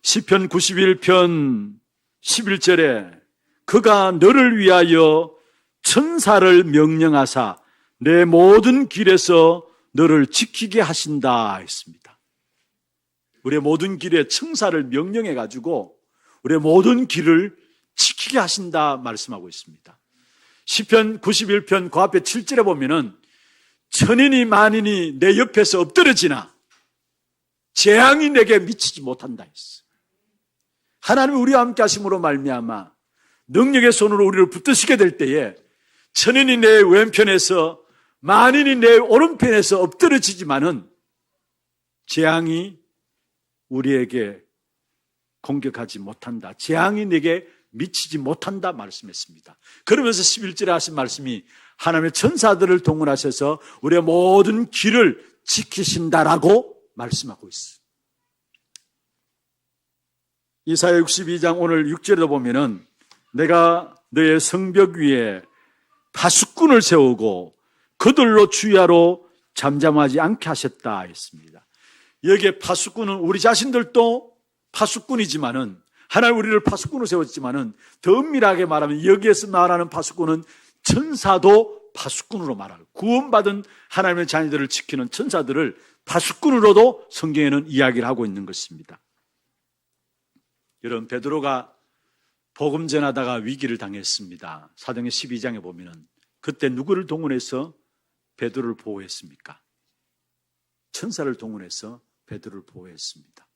시편 91편 11절에 그가 너를 위하여 천사를 명령하사 내 모든 길에서 너를 지키게 하신다 했습니다. 우리의 모든 길에 천사를 명령해가지고 우리의 모든 길을 지키게 하신다 말씀하고 있습니다. 시편 91편 그 앞에 7절에 보면은 천인이 만인이 내 옆에서 엎드러지나 재앙이 내게 미치지 못한다 했어요. 하나님이 우리와 함께 하심으로 말미암아 능력의 손으로 우리를 붙드시게 될 때에 천인이 내 왼편에서 만인이 내 오른편에서 엎드러지지만은 재앙이 우리에게 공격하지 못한다. 재앙이 내게 미치지 못한다 말씀했습니다. 그러면서 11절에 하신 말씀이 하나님의 천사들을 동원하셔서 우리의 모든 길을 지키신다라고 말씀하고 있어요. 이사야 62장 오늘 6절에도 보면은 내가 너의 성벽 위에 파수꾼을 세우고 그들로 주야로 잠잠하지 않게 하셨다 했습니다. 여기에 파수꾼은 우리 자신들도 파수꾼이지만은 하나님 우리를 파수꾼으로 세웠지만은 더 엄밀하게 말하면 여기에서 말하는 파수꾼은 천사도 파수꾼으로 말하고 구원받은 하나님의 자녀들을 지키는 천사들을 파수꾼으로도 성경에는 이야기를 하고 있는 것입니다. 여러분 베드로가 복음 전하다가 위기를 당했습니다. 사도행전 12장에 보면은 그때 누구를 동원해서 베드로를 보호했습니까? 천사를 동원해서 베드로를 보호했습니다.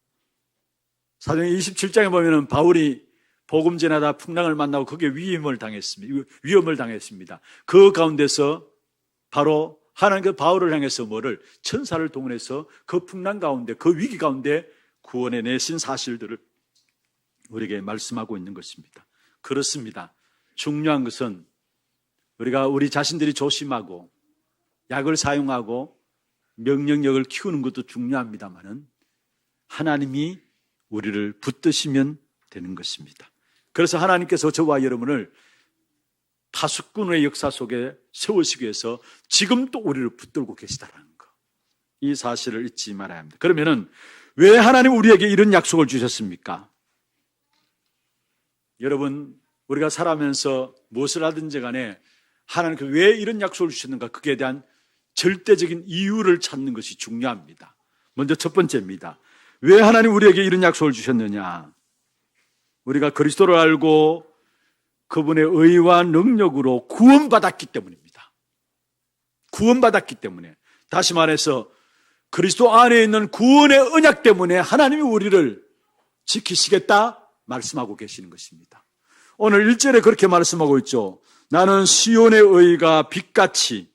사도행전 27장에 보면은 바울이 복음 전하다 풍랑을 만나고 거기에 위험을 당했습니다. 그 가운데서 바로 하나님께서 바울을 향해서 천사를 동원해서 그 풍랑 가운데, 그 위기 가운데 구원해 내신 사실들을 우리에게 말씀하고 있는 것입니다. 그렇습니다. 중요한 것은 우리가 우리 자신들이 조심하고 약을 사용하고 명령력을 키우는 것도 중요합니다만은 하나님이 우리를 붙드시면 되는 것입니다. 그래서 하나님께서 저와 여러분을 파수꾼의 역사 속에 세우시기 위해서 지금 또 우리를 붙들고 계시다는 것, 이 사실을 잊지 말아야 합니다. 그러면은 왜 하나님 우리에게 이런 약속을 주셨습니까? 여러분, 우리가 살아가면서 무엇을 하든지 간에 하나님께서 왜 이런 약속을 주셨는가, 그에 대한 절대적인 이유를 찾는 것이 중요합니다. 먼저 첫 번째입니다. 왜 하나님 우리에게 이런 약속을 주셨느냐? 우리가 그리스도를 알고 그분의 의와 능력으로 구원받았기 때문입니다. 구원받았기 때문에, 다시 말해서 그리스도 안에 있는 구원의 언약 때문에 하나님이 우리를 지키시겠다 말씀하고 계시는 것입니다. 오늘 1절에 그렇게 말씀하고 있죠. 나는 시온의 의가 빛같이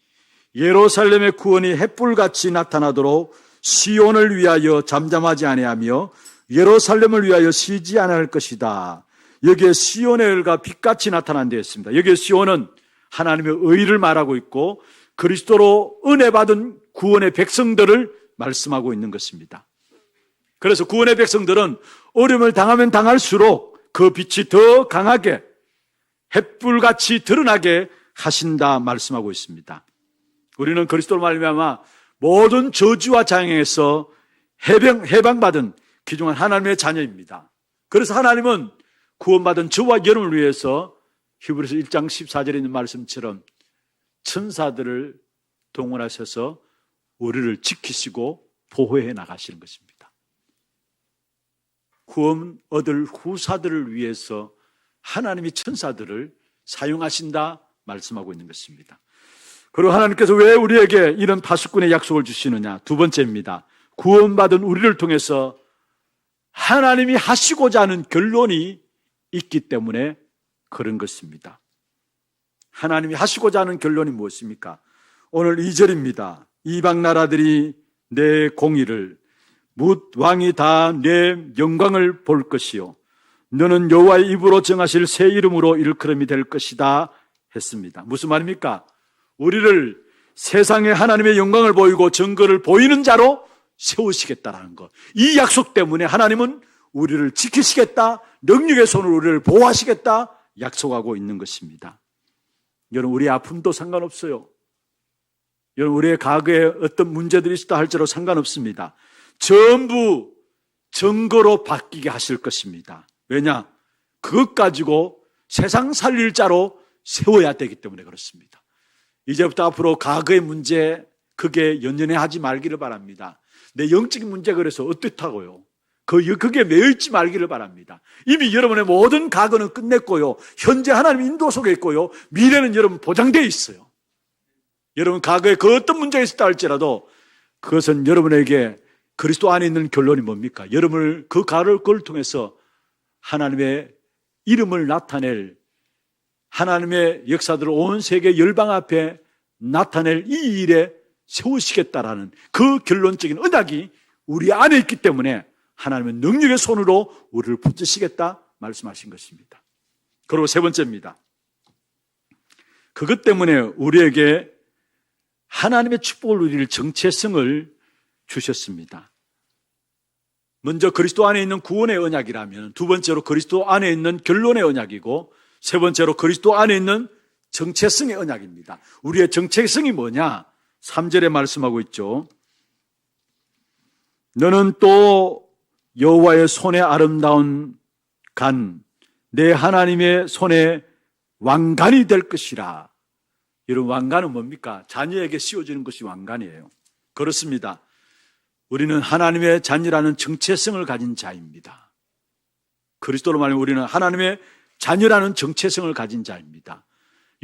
예루살렘의 구원이 햇불같이 나타나도록 시온을 위하여 잠잠하지 아니하며 예루살렘을 위하여 쉬지 않을 것이다. 여기에 시온의 의가 빛같이 나타난 데 있습니다. 여기에 시온은 하나님의 의를 말하고 있고 그리스도로 은혜 받은 구원의 백성들을 말씀하고 있는 것입니다. 그래서 구원의 백성들은 어려움을 당하면 당할수록 그 빛이 더 강하게 햇불같이 드러나게 하신다 말씀하고 있습니다. 우리는 그리스도로 말미암아 모든 저주와 장애에서 해방받은 귀중한 하나님의 자녀입니다. 그래서 하나님은 구원받은 저와 여러분을 위해서 히브리서 1장 14절에 있는 말씀처럼 천사들을 동원하셔서 우리를 지키시고 보호해 나가시는 것입니다. 구원 얻을 후사들을 위해서 하나님이 천사들을 사용하신다 말씀하고 있는 것입니다. 그리고 하나님께서 왜 우리에게 이런 파수꾼의 약속을 주시느냐? 두 번째입니다. 구원받은 우리를 통해서 하나님이 하시고자 하는 결론이 있기 때문에 그런 것입니다. 하나님이 하시고자 하는 결론이 무엇입니까? 오늘 2절입니다. 이방 나라들이 내 공의를 뭇 왕이 다 내 영광을 볼 것이요 너는 여호와의 입으로 정하실 새 이름으로 일컬음이 될 것이다 했습니다. 무슨 말입니까? 우리를 세상에 하나님의 영광을 보이고 증거를 보이는 자로 세우시겠다라는 것. 이 약속 때문에 하나님은 우리를 지키시겠다, 능력의 손으로 우리를 보호하시겠다 약속하고 있는 것입니다. 여러분, 우리의 아픔도 상관없어요. 여러분, 우리의 과거에 어떤 문제들이 있다 할지라도 상관없습니다. 전부 증거로 바뀌게 하실 것입니다. 왜냐? 그것 가지고 세상 살릴 자로 세워야 되기 때문에 그렇습니다. 이제부터 앞으로 과거의 문제, 그게 연연해 하지 말기를 바랍니다. 내 영적인 문제가 그래서 어떻다고요? 그게 매여있지 말기를 바랍니다. 이미 여러분의 모든 과거는 끝냈고요. 현재 하나님 인도 속에 있고요. 미래는 여러분 보장되어 있어요. 여러분 과거에 그 어떤 문제가 있었다 할지라도 그것은 여러분에게 그리스도 안에 있는 결론이 뭡니까? 여러분을 그 그걸 통해서 하나님의 이름을 나타낼, 하나님의 역사들을 온 세계 열방 앞에 나타낼 이 일에 세우시겠다라는 그 결론적인 언약이 우리 안에 있기 때문에 하나님의 능력의 손으로 우리를 붙드시겠다 말씀하신 것입니다. 그리고 세 번째입니다. 그것 때문에 우리에게 하나님의 축복을 누릴 정체성을 주셨습니다. 먼저 그리스도 안에 있는 구원의 언약이라면, 두 번째로 그리스도 안에 있는 결론의 언약이고, 세 번째로 그리스도 안에 있는 정체성의 언약입니다. 우리의 정체성이 뭐냐? 3절에 말씀하고 있죠. 너는 또 여호와의 손에 아름다운 간, 내 하나님의 손에 왕관이 될 것이라. 여러분, 왕관은 뭡니까? 자녀에게 씌워지는 것이 왕관이에요. 그렇습니다. 우리는 하나님의 자녀라는 정체성을 가진 자입니다. 그리스도로 말하면 우리는 하나님의 자녀라는 정체성을 가진 자입니다.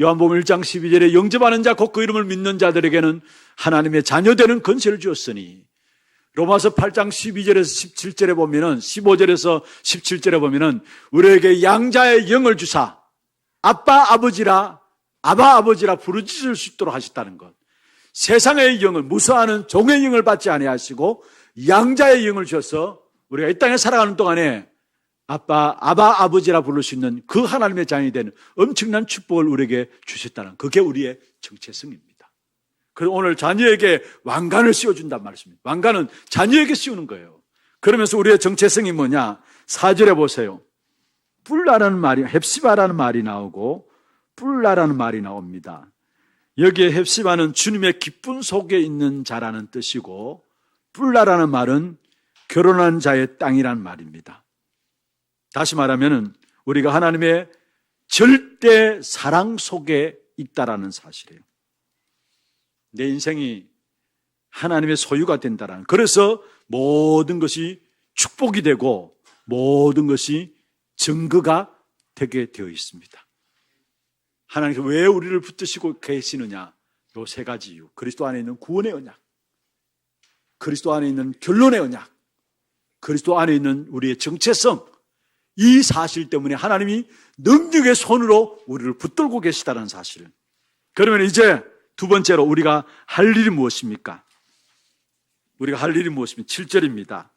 요한복음 1장 12절에 영접하는 자 곧 그 이름을 믿는 자들에게는 하나님의 자녀되는 권세를 주었으니 로마서 8장 12절에서 17절에 보면은 15절에서 17절에 보면은 우리에게 양자의 영을 주사 아빠 아버지라 부르짖을 수 있도록 하셨다는 것. 세상의 영을 무서워하는 종의 영을 받지 아니하시고 양자의 영을 주셔서 우리가 이 땅에 살아가는 동안에 아버지라 부를 수 있는 그 하나님의 자녀이 되는 엄청난 축복을 우리에게 주셨다는 그게 우리의 정체성입니다. 그래서 오늘 자녀에게 왕관을 씌워준단 말씀입니다. 왕관은 자녀에게 씌우는 거예요. 그러면서 우리의 정체성이 뭐냐? 4절에 보세요. 뿔라라는 말이, 헵시바라는 말이 나오고 뿔라라는 말이 나옵니다. 여기에 헵시바는 주님의 기쁨 속에 있는 자라는 뜻이고 뿔라라는 말은 결혼한 자의 땅이란 말입니다. 다시 말하면 우리가 하나님의 절대 사랑 속에 있다라는 사실이에요. 내 인생이 하나님의 소유가 된다라는. 그래서 모든 것이 축복이 되고 모든 것이 증거가 되게 되어 있습니다. 하나님께서 왜 우리를 붙드시고 계시느냐? 요 세 가지 이유. 그리스도 안에 있는 구원의 언약, 그리스도 안에 있는 결론의 언약, 그리스도 안에 있는 우리의 정체성, 이 사실 때문에 하나님이 능력의 손으로 우리를 붙들고 계시다는 사실. 그러면 이제 두 번째로 우리가 할 일이 무엇입니까? 우리가 할 일이 무엇입니까? 7절입니다.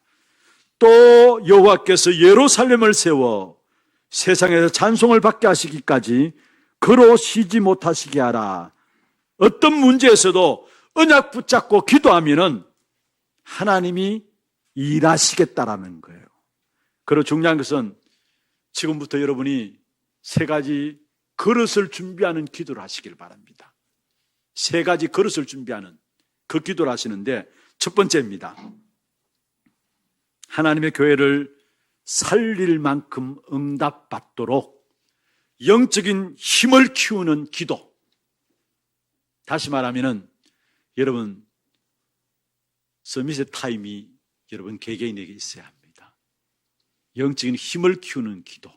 또 여호와께서 예루살렘을 세워 세상에서 찬송을 받게 하시기까지 그로 쉬지 못하시게 하라. 어떤 문제에서도 언약 붙잡고 기도하면은 하나님이 일하시겠다라는 거예요. 그리고 중요한 것은 지금부터 여러분이 세 가지 그릇을 준비하는 기도를 하시길 바랍니다. 세 가지 그릇을 준비하는 그 기도를 하시는데 첫 번째입니다. 하나님의 교회를 살릴 만큼 응답받도록 영적인 힘을 키우는 기도. 다시 말하면은 여러분 서밋의 타임이 여러분 개개인에게 있어야 합니다. 영적인 힘을 키우는 기도.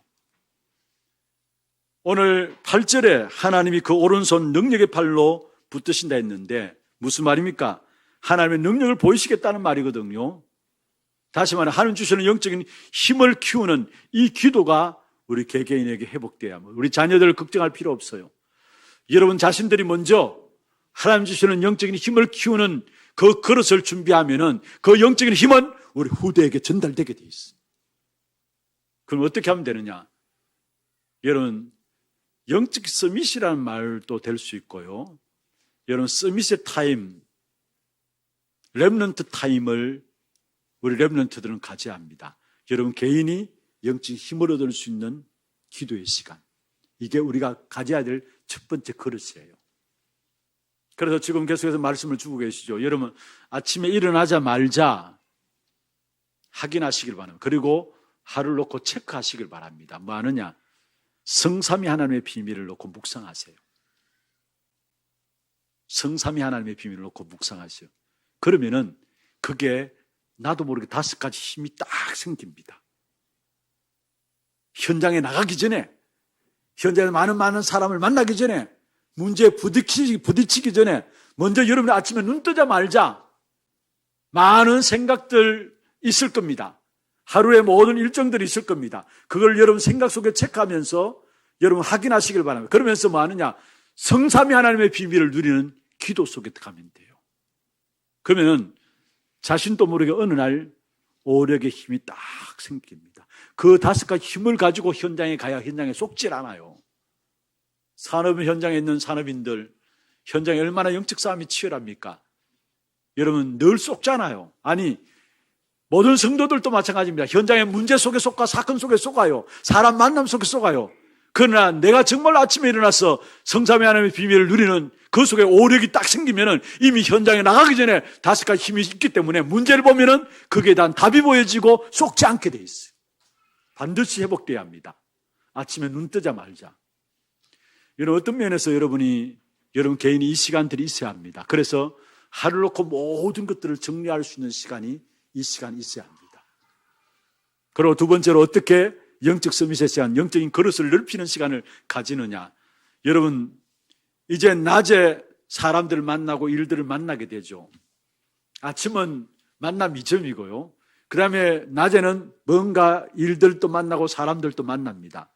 오늘 8절에 하나님이 그 오른손 능력의 팔로 붙드신다 했는데 무슨 말입니까? 하나님의 능력을 보이시겠다는 말이거든요. 다시 말해 하나님 주시는 영적인 힘을 키우는 이 기도가 우리 개개인에게 회복돼야 합니다. 우리 자녀들을 걱정할 필요 없어요. 여러분 자신들이 먼저 하나님 주시는 영적인 힘을 키우는 그 그릇을 준비하면은 그 영적인 힘은 우리 후대에게 전달되게 돼 있어요. 그럼 어떻게 하면 되느냐? 여러분 영적 서밋이라는 말도 될 수 있고요. 여러분 서밋의 타임, 렘넌트 타임을 우리 렘넌트들은 가져야 합니다. 여러분 개인이 영적 힘을 얻을 수 있는 기도의 시간, 이게 우리가 가져야 될 첫 번째 그릇이에요. 그래서 지금 계속해서 말씀을 주고 계시죠. 여러분 아침에 일어나자마자 확인하시길 바랍니다. 그리고 하루를 놓고 체크하시길 바랍니다. 뭐 하느냐? 성삼위 하나님의 비밀을 놓고 묵상하세요. 성삼위 하나님의 비밀을 놓고 묵상하세요. 그러면은 그게 나도 모르게 5가지 힘이 딱 생깁니다. 현장에 나가기 전에, 현장에 많은 사람을 만나기 전에, 문제에 부딪히기 전에 먼저 여러분이 아침에 눈 뜨자마자 많은 생각들 있을 겁니다. 하루의 모든 일정들이 있을 겁니다. 그걸 여러분 생각 속에 체크하면서 여러분 확인하시길 바랍니다. 그러면서 뭐 하느냐? 성삼위 하나님의 비밀을 누리는 기도 속에 들어가면 돼요. 그러면은 자신도 모르게 어느 날 오력의 힘이 딱 생깁니다. 그 5가지 힘을 가지고 현장에 가야 현장에 속질 않아요. 산업 현장에 있는 산업인들, 현장에 얼마나 영적 싸움이 치열합니까? 여러분 늘 속잖아요. 아니 모든 성도들도 마찬가지입니다. 현장의 문제 속에 속가 사건 속에 속아요. 사람 만남 속에 속아요. 그러나 내가 정말 아침에 일어나서 성삼위 하나님의 비밀을 누리는 그 속에 오력이 딱 생기면은 이미 현장에 나가기 전에 5가지 힘이 있기 때문에 문제를 보면은 거기에 대한 답이 보여지고 속지 않게 돼 있어요. 반드시 회복돼야 합니다. 아침에 눈 뜨자 말자. 이런 어떤 면에서 여러분 개인이 이 시간들이 있어야 합니다. 그래서 하루를 놓고 모든 것들을 정리할 수 있는 시간이 이 시간이 있어야 합니다. 그리고 두 번째로 어떻게 영적 서밋에 대한 영적인 그릇을 넓히는 시간을 가지느냐. 여러분 이제 낮에 사람들을 만나고 일들을 만나게 되죠. 아침은 만남 2점이고요. 그 다음에 낮에는 뭔가 일들도 만나고 사람들도 만납니다.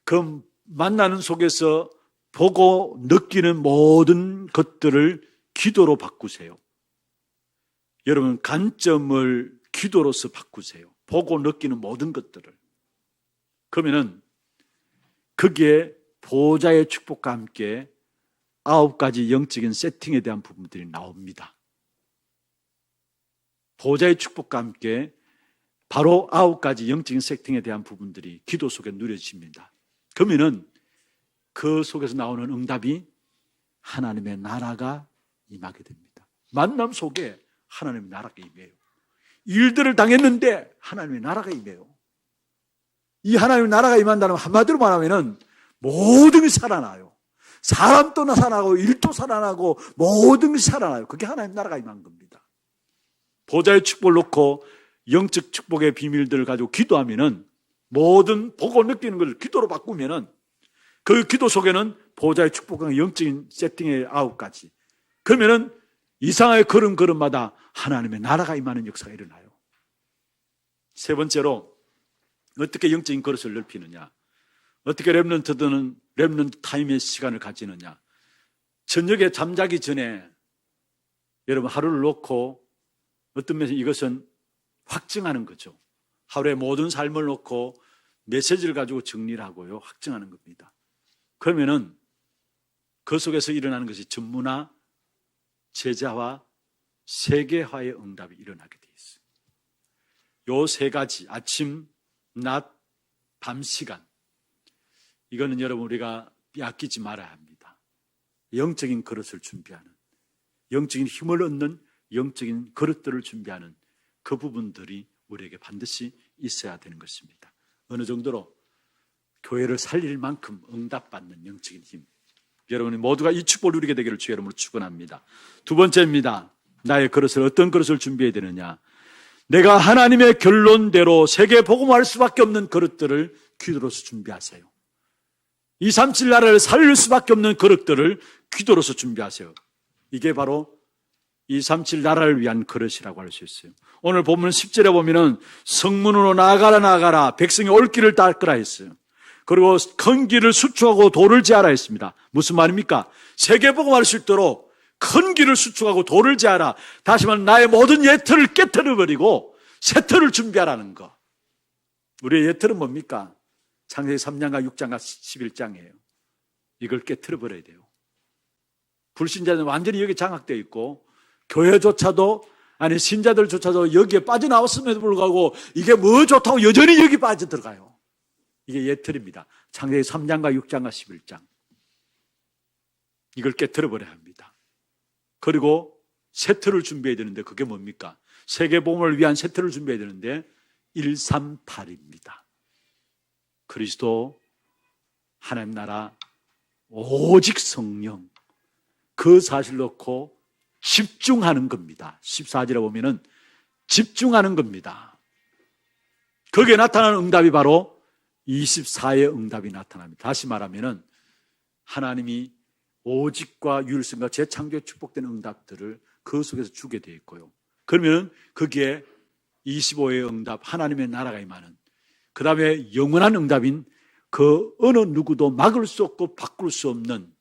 그 만나는 속에서 보고 느끼는 모든 것들을 기도로 바꾸세요. 여러분, 관점을 기도로서 바꾸세요. 보고 느끼는 모든 것들을. 그러면은 거기에 보호자의 축복과 함께 9가지 영적인 세팅에 대한 부분들이 나옵니다. 보호자의 축복과 함께 바로 9가지 영적인 세팅에 대한 부분들이 기도 속에 누려집니다. 그러면은 그 속에서 나오는 응답이 하나님의 나라가 임하게 됩니다. 만남 속에 하나님의 나라가 임해요. 일들을 당했는데 하나님의 나라가 임해요. 이 하나님의 나라가 임한다는 한마디로 말하면은 모든 것이 살아나요. 사람도 살아나고 일도 살아나고 모든 것이 살아나요. 그게 하나님의 나라가 임한 겁니다. 보좌의 축복을 놓고 영적 축복의 비밀들을 가지고 기도하면은 모든 보고 느끼는 것을 기도로 바꾸면은 그 기도 속에는 보좌의 축복과 영적인 세팅의 9가지. 그러면은 이상하게 걸음걸음마다 하나님의 나라가 임하는 역사가 일어나요. 세 번째로 어떻게 영적인 그릇을 넓히느냐, 어떻게 렘넌트들은 렘넌트 타임의 시간을 가지느냐. 저녁에 잠자기 전에 여러분 하루를 놓고 어떤 면에서 이것은 확증하는 거죠. 하루의 모든 삶을 놓고 메시지를 가지고 정리를 하고요, 확증하는 겁니다. 그러면은 그 속에서 일어나는 것이 전문화, 제자화, 세계화의 응답이 일어나게 돼 있어요. 요 3가지, 아침, 낮, 밤 시간. 이거는 여러분 우리가 빼앗기지 말아야 합니다. 영적인 그릇을 준비하는, 영적인 힘을 얻는 영적인 그릇들을 준비하는 그 부분들이 우리에게 반드시 있어야 되는 것입니다. 어느 정도로 교회를 살릴 만큼 응답받는 영적인 힘. 여러분이 모두가 이 축복을 누리게 되기를 주의 이름으로 축원합니다. 두 번째입니다. 나의 그릇을 어떤 그릇을 준비해야 되느냐. 내가 하나님의 결론대로 세계 복음화할 수밖에 없는 그릇들을 기도로서 준비하세요. 237 나라를 살릴 수밖에 없는 그릇들을 기도로서 준비하세요. 이게 바로 237 나라를 위한 그릇이라고 할 수 있어요. 오늘 본문 10절에 보면은 성문으로 나아가라 백성이 올 길을 닦으라 했어요. 그리고 큰 길을 수축하고 돌을 제하라 했습니다. 무슨 말입니까? 세계 복음화할 수 있도록 큰 길을 수축하고 돌을 제하라. 다시 말하면 나의 모든 예틀을 깨트려버리고 새 틀을 준비하라는 거. 우리의 예틀은 뭡니까? 창세기 3장과 6장과 11장이에요. 이걸 깨트려버려야 돼요. 불신자는 완전히 여기 장악되어 있고 교회조차도 아니 신자들조차도 여기에 빠져나왔음에도 불구하고 이게 뭐 좋다고 여전히 여기 빠져들어가요. 이게 예틀입니다. 창세기 3장과 6장과 11장. 이걸 깨트려버려야 합니다. 그리고 새 틀을 준비해야 되는데 그게 뭡니까? 세계복음을 위한 새 틀을 준비해야 되는데 138입니다. 그리스도, 하나님 나라, 오직 성령, 그 사실 놓고 집중하는 겁니다. 14절에 보면은 집중하는 겁니다. 거기에 나타나는 응답이 바로 24의 응답이 나타납니다. 다시 말하면은 하나님이 오직과 유일성과 재창조에 축복된 응답들을 그 속에서 주게 되어 있고요. 그러면 거기에 25의 응답, 하나님의 나라가 임하는, 그 다음에 영원한 응답인 그 어느 누구도 막을 수 없고 바꿀 수 없는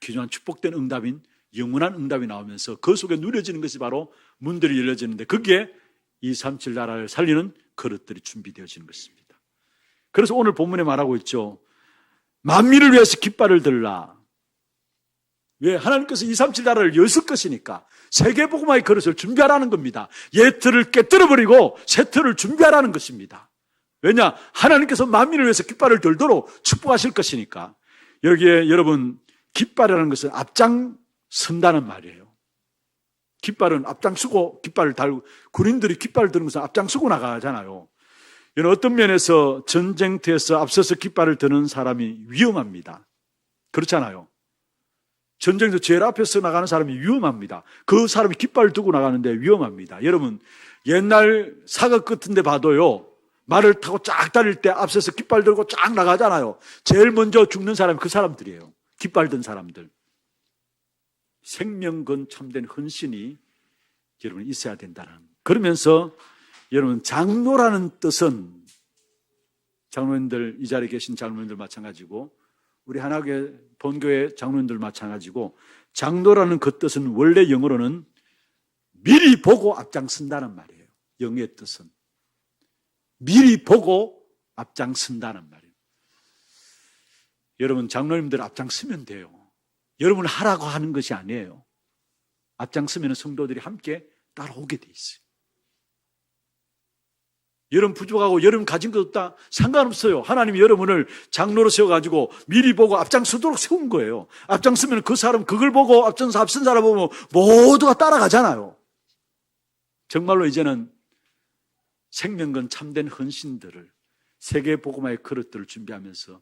귀중한 축복된 응답인 영원한 응답이 나오면서 그 속에 누려지는 것이 바로 문들이 열려지는데 거기에 237 나라를 살리는 그릇들이 준비되어지는 것입니다. 그래서 오늘 본문에 말하고 있죠. 만민을 위해서 깃발을 들라. 왜? 하나님께서 237 나라를 여실 것이니까 세계복음화의 그릇을 준비하라는 겁니다. 옛틀을 깨뜨려버리고 새 틀을 준비하라는 것입니다. 왜냐? 하나님께서 만민을 위해서 깃발을 들도록 축복하실 것이니까. 여기에 여러분 깃발이라는 것은 앞장선다는 말이에요. 깃발은 앞장서고 깃발을 달고 군인들이 깃발을 드는 것은 앞장서고 나가잖아요. 이런 어떤 면에서 전쟁터에서 앞서서 깃발을 드는 사람이 위험합니다. 그렇잖아요. 전쟁에서 제일 앞에서 나가는 사람이 위험합니다. 그 사람이 깃발을 들고 나가는데 위험합니다. 여러분 옛날 사극 같은 데 봐도요, 말을 타고 쫙 달릴 때 앞서서 깃발 들고 쫙 나가잖아요. 제일 먼저 죽는 사람이 그 사람들이에요. 깃발 든 사람들. 생명 건 참된 헌신이 여러분 있어야 된다는 그러면서 여러분, 장로라는 뜻은 장로님들, 이 자리에 계신 장로님들 마찬가지고 우리 하나교회 본교회 장로님들 마찬가지고 장로라는 그 뜻은 원래 영어로는 미리 보고 앞장선다는 말이에요. 영의 뜻은 미리 보고 앞장선다는 말이에요. 여러분, 장로님들 앞장서면 돼요. 여러분 하라고 하는 것이 아니에요. 앞장서면 성도들이 함께 따라오게 돼 있어요. 여러분 부족하고 여러분 가진 것 없다, 상관없어요. 하나님이 여러분을 장로로 세워가지고 미리 보고 앞장서도록 세운 거예요. 앞장서면 그 사람 그걸 보고 앞선 사람 보면 모두가 따라가잖아요. 정말로 이제는 생명건 참된 헌신들을 세계 복음화의 그릇들을 준비하면서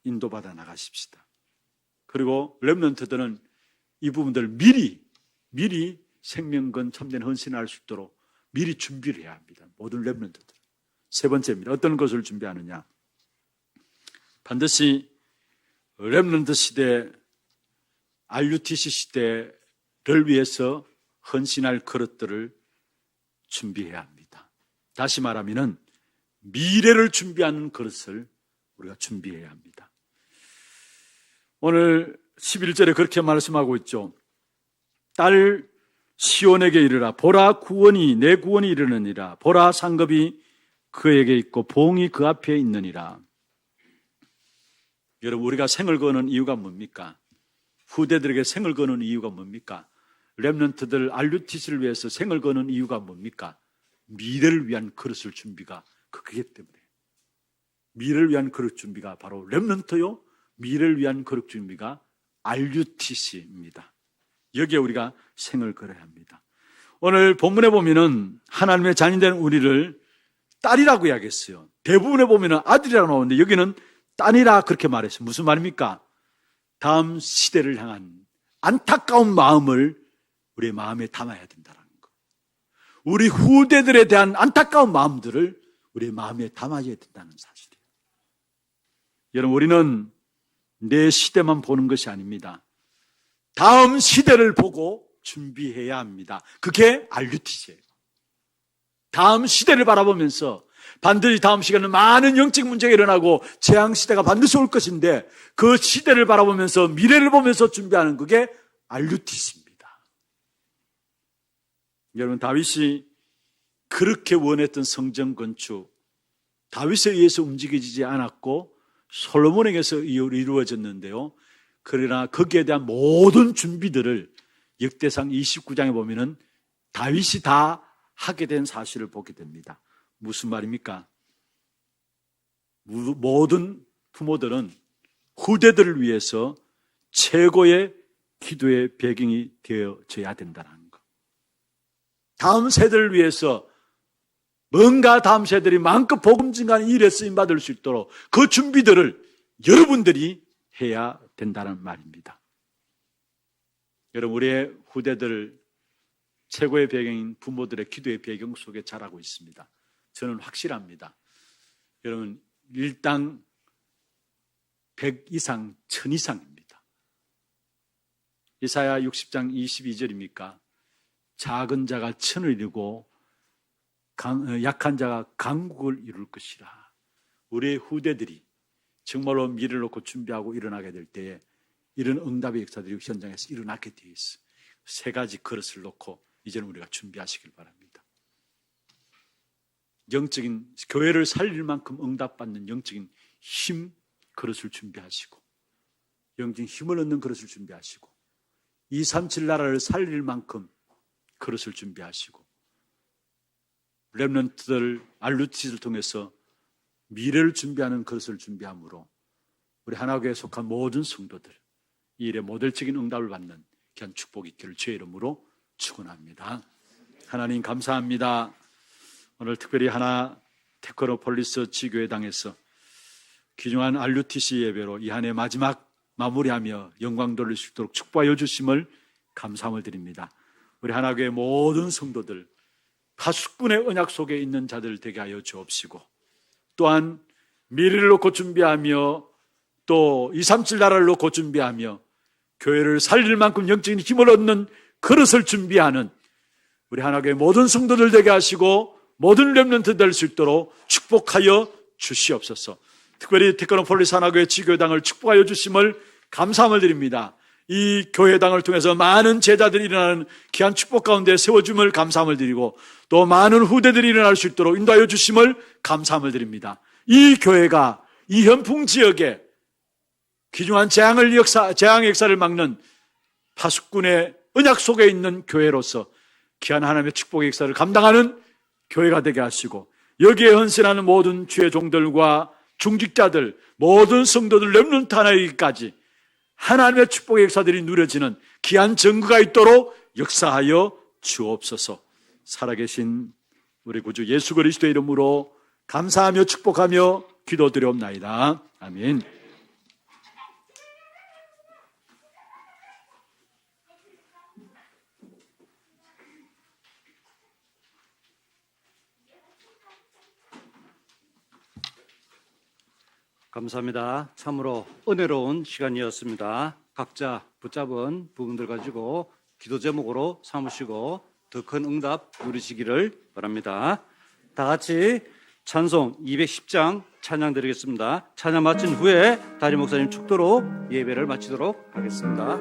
인도받아 나가십시다. 그리고 렘넌트들은 이 부분들을 미리 생명건 참된 헌신을 할 수 있도록 미리 준비를 해야 합니다. 모든 렘넌트들. 세 번째입니다. 어떤 것을 준비하느냐? 반드시 렘넌트 시대, RUTC 시대를 위해서 헌신할 그릇들을 준비해야 합니다. 다시 말하면 미래를 준비하는 그릇을 우리가 준비해야 합니다. 오늘 11절에 그렇게 말씀하고 있죠. 딸 시온에게 이르라. 보라, 구원이 내 구원이 이르느니라. 보라, 상급이 그에게 있고 봉이 그 앞에 있느니라. 여러분, 우리가 생을 거는 이유가 뭡니까? 후대들에게 생을 거는 이유가 뭡니까? 렘넌트들 RUTC를 위해서 생을 거는 이유가 뭡니까? 미래를 위한 그릇을 준비가 그렇기 때문에. 미래를 위한 그릇 준비가 바로 렘넌트요, 미래를 위한 그릇 준비가 RUTC입니다. 여기에 우리가 생을 걸어야 합니다. 오늘 본문에 보면은 하나님의 자녀된 우리를 딸이라고 이야기했어요. 대부분에 보면은 아들이라고 나오는데 여기는 딸이라 그렇게 말했어요. 무슨 말입니까? 다음 시대를 향한 안타까운 마음을 우리의 마음에 담아야 된다는 거. 우리 후대들에 대한 안타까운 마음들을 우리의 마음에 담아야 된다는 사실이에요. 여러분, 우리는 내 시대만 보는 것이 아닙니다. 다음 시대를 보고 준비해야 합니다. 그게 RUTC예요. 다음 시대를 바라보면서 반드시 다음 시간은 많은 영적 문제가 일어나고 재앙 시대가 반드시 올 것인데 그 시대를 바라보면서 미래를 보면서 준비하는 그게 RUTC입니다. 여러분, 다윗이 그렇게 원했던 성전 건축, 다윗에 의해서 움직여지지 않았고 솔로몬에게서 이루어졌는데요. 그러나 거기에 대한 모든 준비들을 역대상 29장에 보면은 다윗이 다 하게 된 사실을 보게 됩니다. 무슨 말입니까? 모든 부모들은 후대들을 위해서 최고의 기도의 배경이 되어져야 된다는 것. 다음 세대를 위해서 뭔가 다음 세대들이 마음껏 복음 증가하는 일에 쓰임받을 수 있도록 그 준비들을 여러분들이 해야 된다는 말입니다. 여러분, 우리의 후대들 최고의 배경인 부모들의 기도의 배경 속에 자라고 있습니다. 저는 확실합니다. 여러분, 일당 100 이상, 1000 이상입니다. 이사야 60장 22절입니까? 작은 자가 천을 이루고 약한 자가 강국을 이룰 것이라. 우리의 후대들이 정말로 미래를 놓고 준비하고 일어나게 될 때에 이런 응답의 역사들이 현장에서 일어나게 되어 있어요. 세 가지 그릇을 놓고 이제는 우리가 준비하시길 바랍니다. 영적인 교회를 살릴 만큼 응답받는 영적인 힘 그릇을 준비하시고, 영적인 힘을 얻는 그릇을 준비하시고, 237 나라를 살릴 만큼 그릇을 준비하시고, 렘넌트들 RUTC를 통해서 미래를 준비하는 그릇을 준비함으로 우리 하나교회에 속한 모든 성도들 이 일에 모델적인 응답을 받는 귀한 축복이 있기를 주의 이름으로 축원합니다. 하나님 감사합니다. 오늘 특별히 하나 테크노폴리스 지교회당에서 귀중한 RUTC 예배로 이 한 해 마지막 마무리하며 영광 돌릴 수 있도록 축복하여 주심을 감사함을 드립니다. 우리 하나교회 모든 성도들 파수꾼의 언약 속에 있는 자들 되게 하여 주옵시고, 또한 미래를 놓고 준비하며 또 237 나라를 놓고 준비하며 교회를 살릴 만큼 영적인 힘을 얻는 그릇을 준비하는 우리 하나교회 모든 성도들 되게 하시고 모든 렘넌트 될 수 있도록 축복하여 주시옵소서. 특별히 테크노폴리스 하나교회 지교회당을 축복하여 주심을 감사함을 드립니다. 이 교회당을 통해서 많은 제자들이 일어나는 귀한 축복 가운데 세워줌을 감사함을 드리고 또 많은 후대들이 일어날 수 있도록 인도하여 주심을 감사함을 드립니다. 이 교회가 이 현풍 지역에 귀중한 재앙의 역사를 막는 파수꾼의 언약 속에 있는 교회로서 귀한 하나님의 축복의 역사를 감당하는 교회가 되게 하시고 여기에 헌신하는 모든 주의 종들과 중직자들, 모든 성도들 렘넌트 하나이기까지 하나님의 축복의 역사들이 누려지는 귀한 증거가 있도록 역사하여 주옵소서. 살아계신 우리 구주 예수 그리스도의 이름으로 감사하며 축복하며 기도드리옵나이다. 아멘. 감사합니다. 참으로 은혜로운 시간이었습니다. 각자 붙잡은 부분들 가지고 기도 제목으로 삼으시고 더 큰 응답 누리시기를 바랍니다. 다 같이 찬송 210장 찬양 드리겠습니다. 찬양 마친 후에 다리 목사님 축도로 예배를 마치도록 하겠습니다.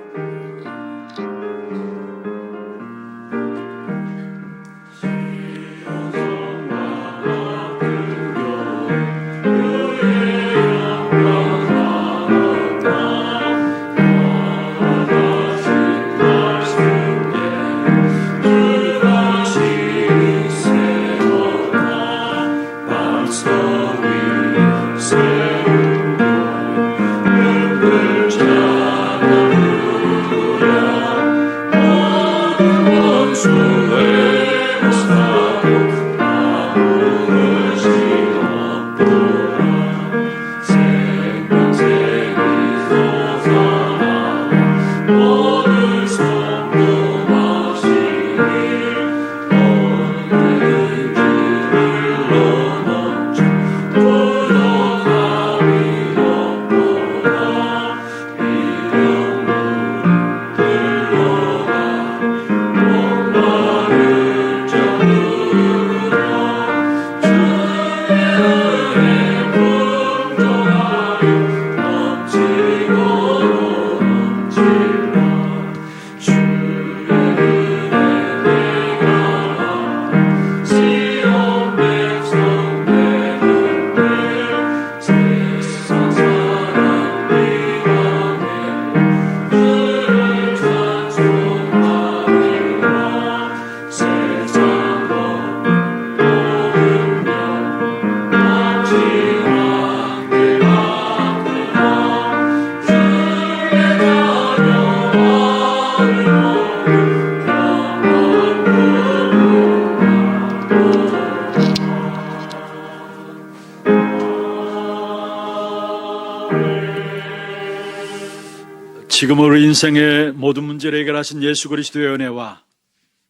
지금으로 인생의 모든 문제를 해결하신 예수 그리스도의 은혜와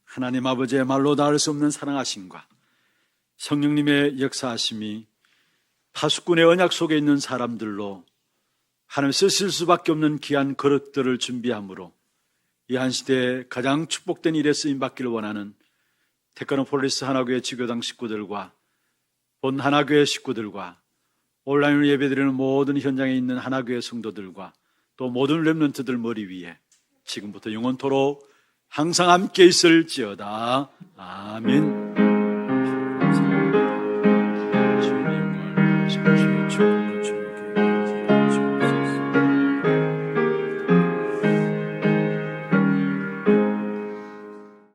하나님 아버지의 말로 닿을 수 없는 사랑하심과 성령님의 역사하심이 파수꾼의 언약 속에 있는 사람들로 하나님 쓰실 수밖에 없는 귀한 그릇들을 준비함으로 이 한 시대에 가장 축복된 일에 쓰임받기를 원하는 테크노폴리스 하나교회 지교당 식구들과 본 하나교회 식구들과 온라인으로 예배드리는 모든 현장에 있는 하나교회 성도들과 또 모든 렘넌트들 머리 위에 지금부터 영원토록 항상 함께 있을지어다. 아멘.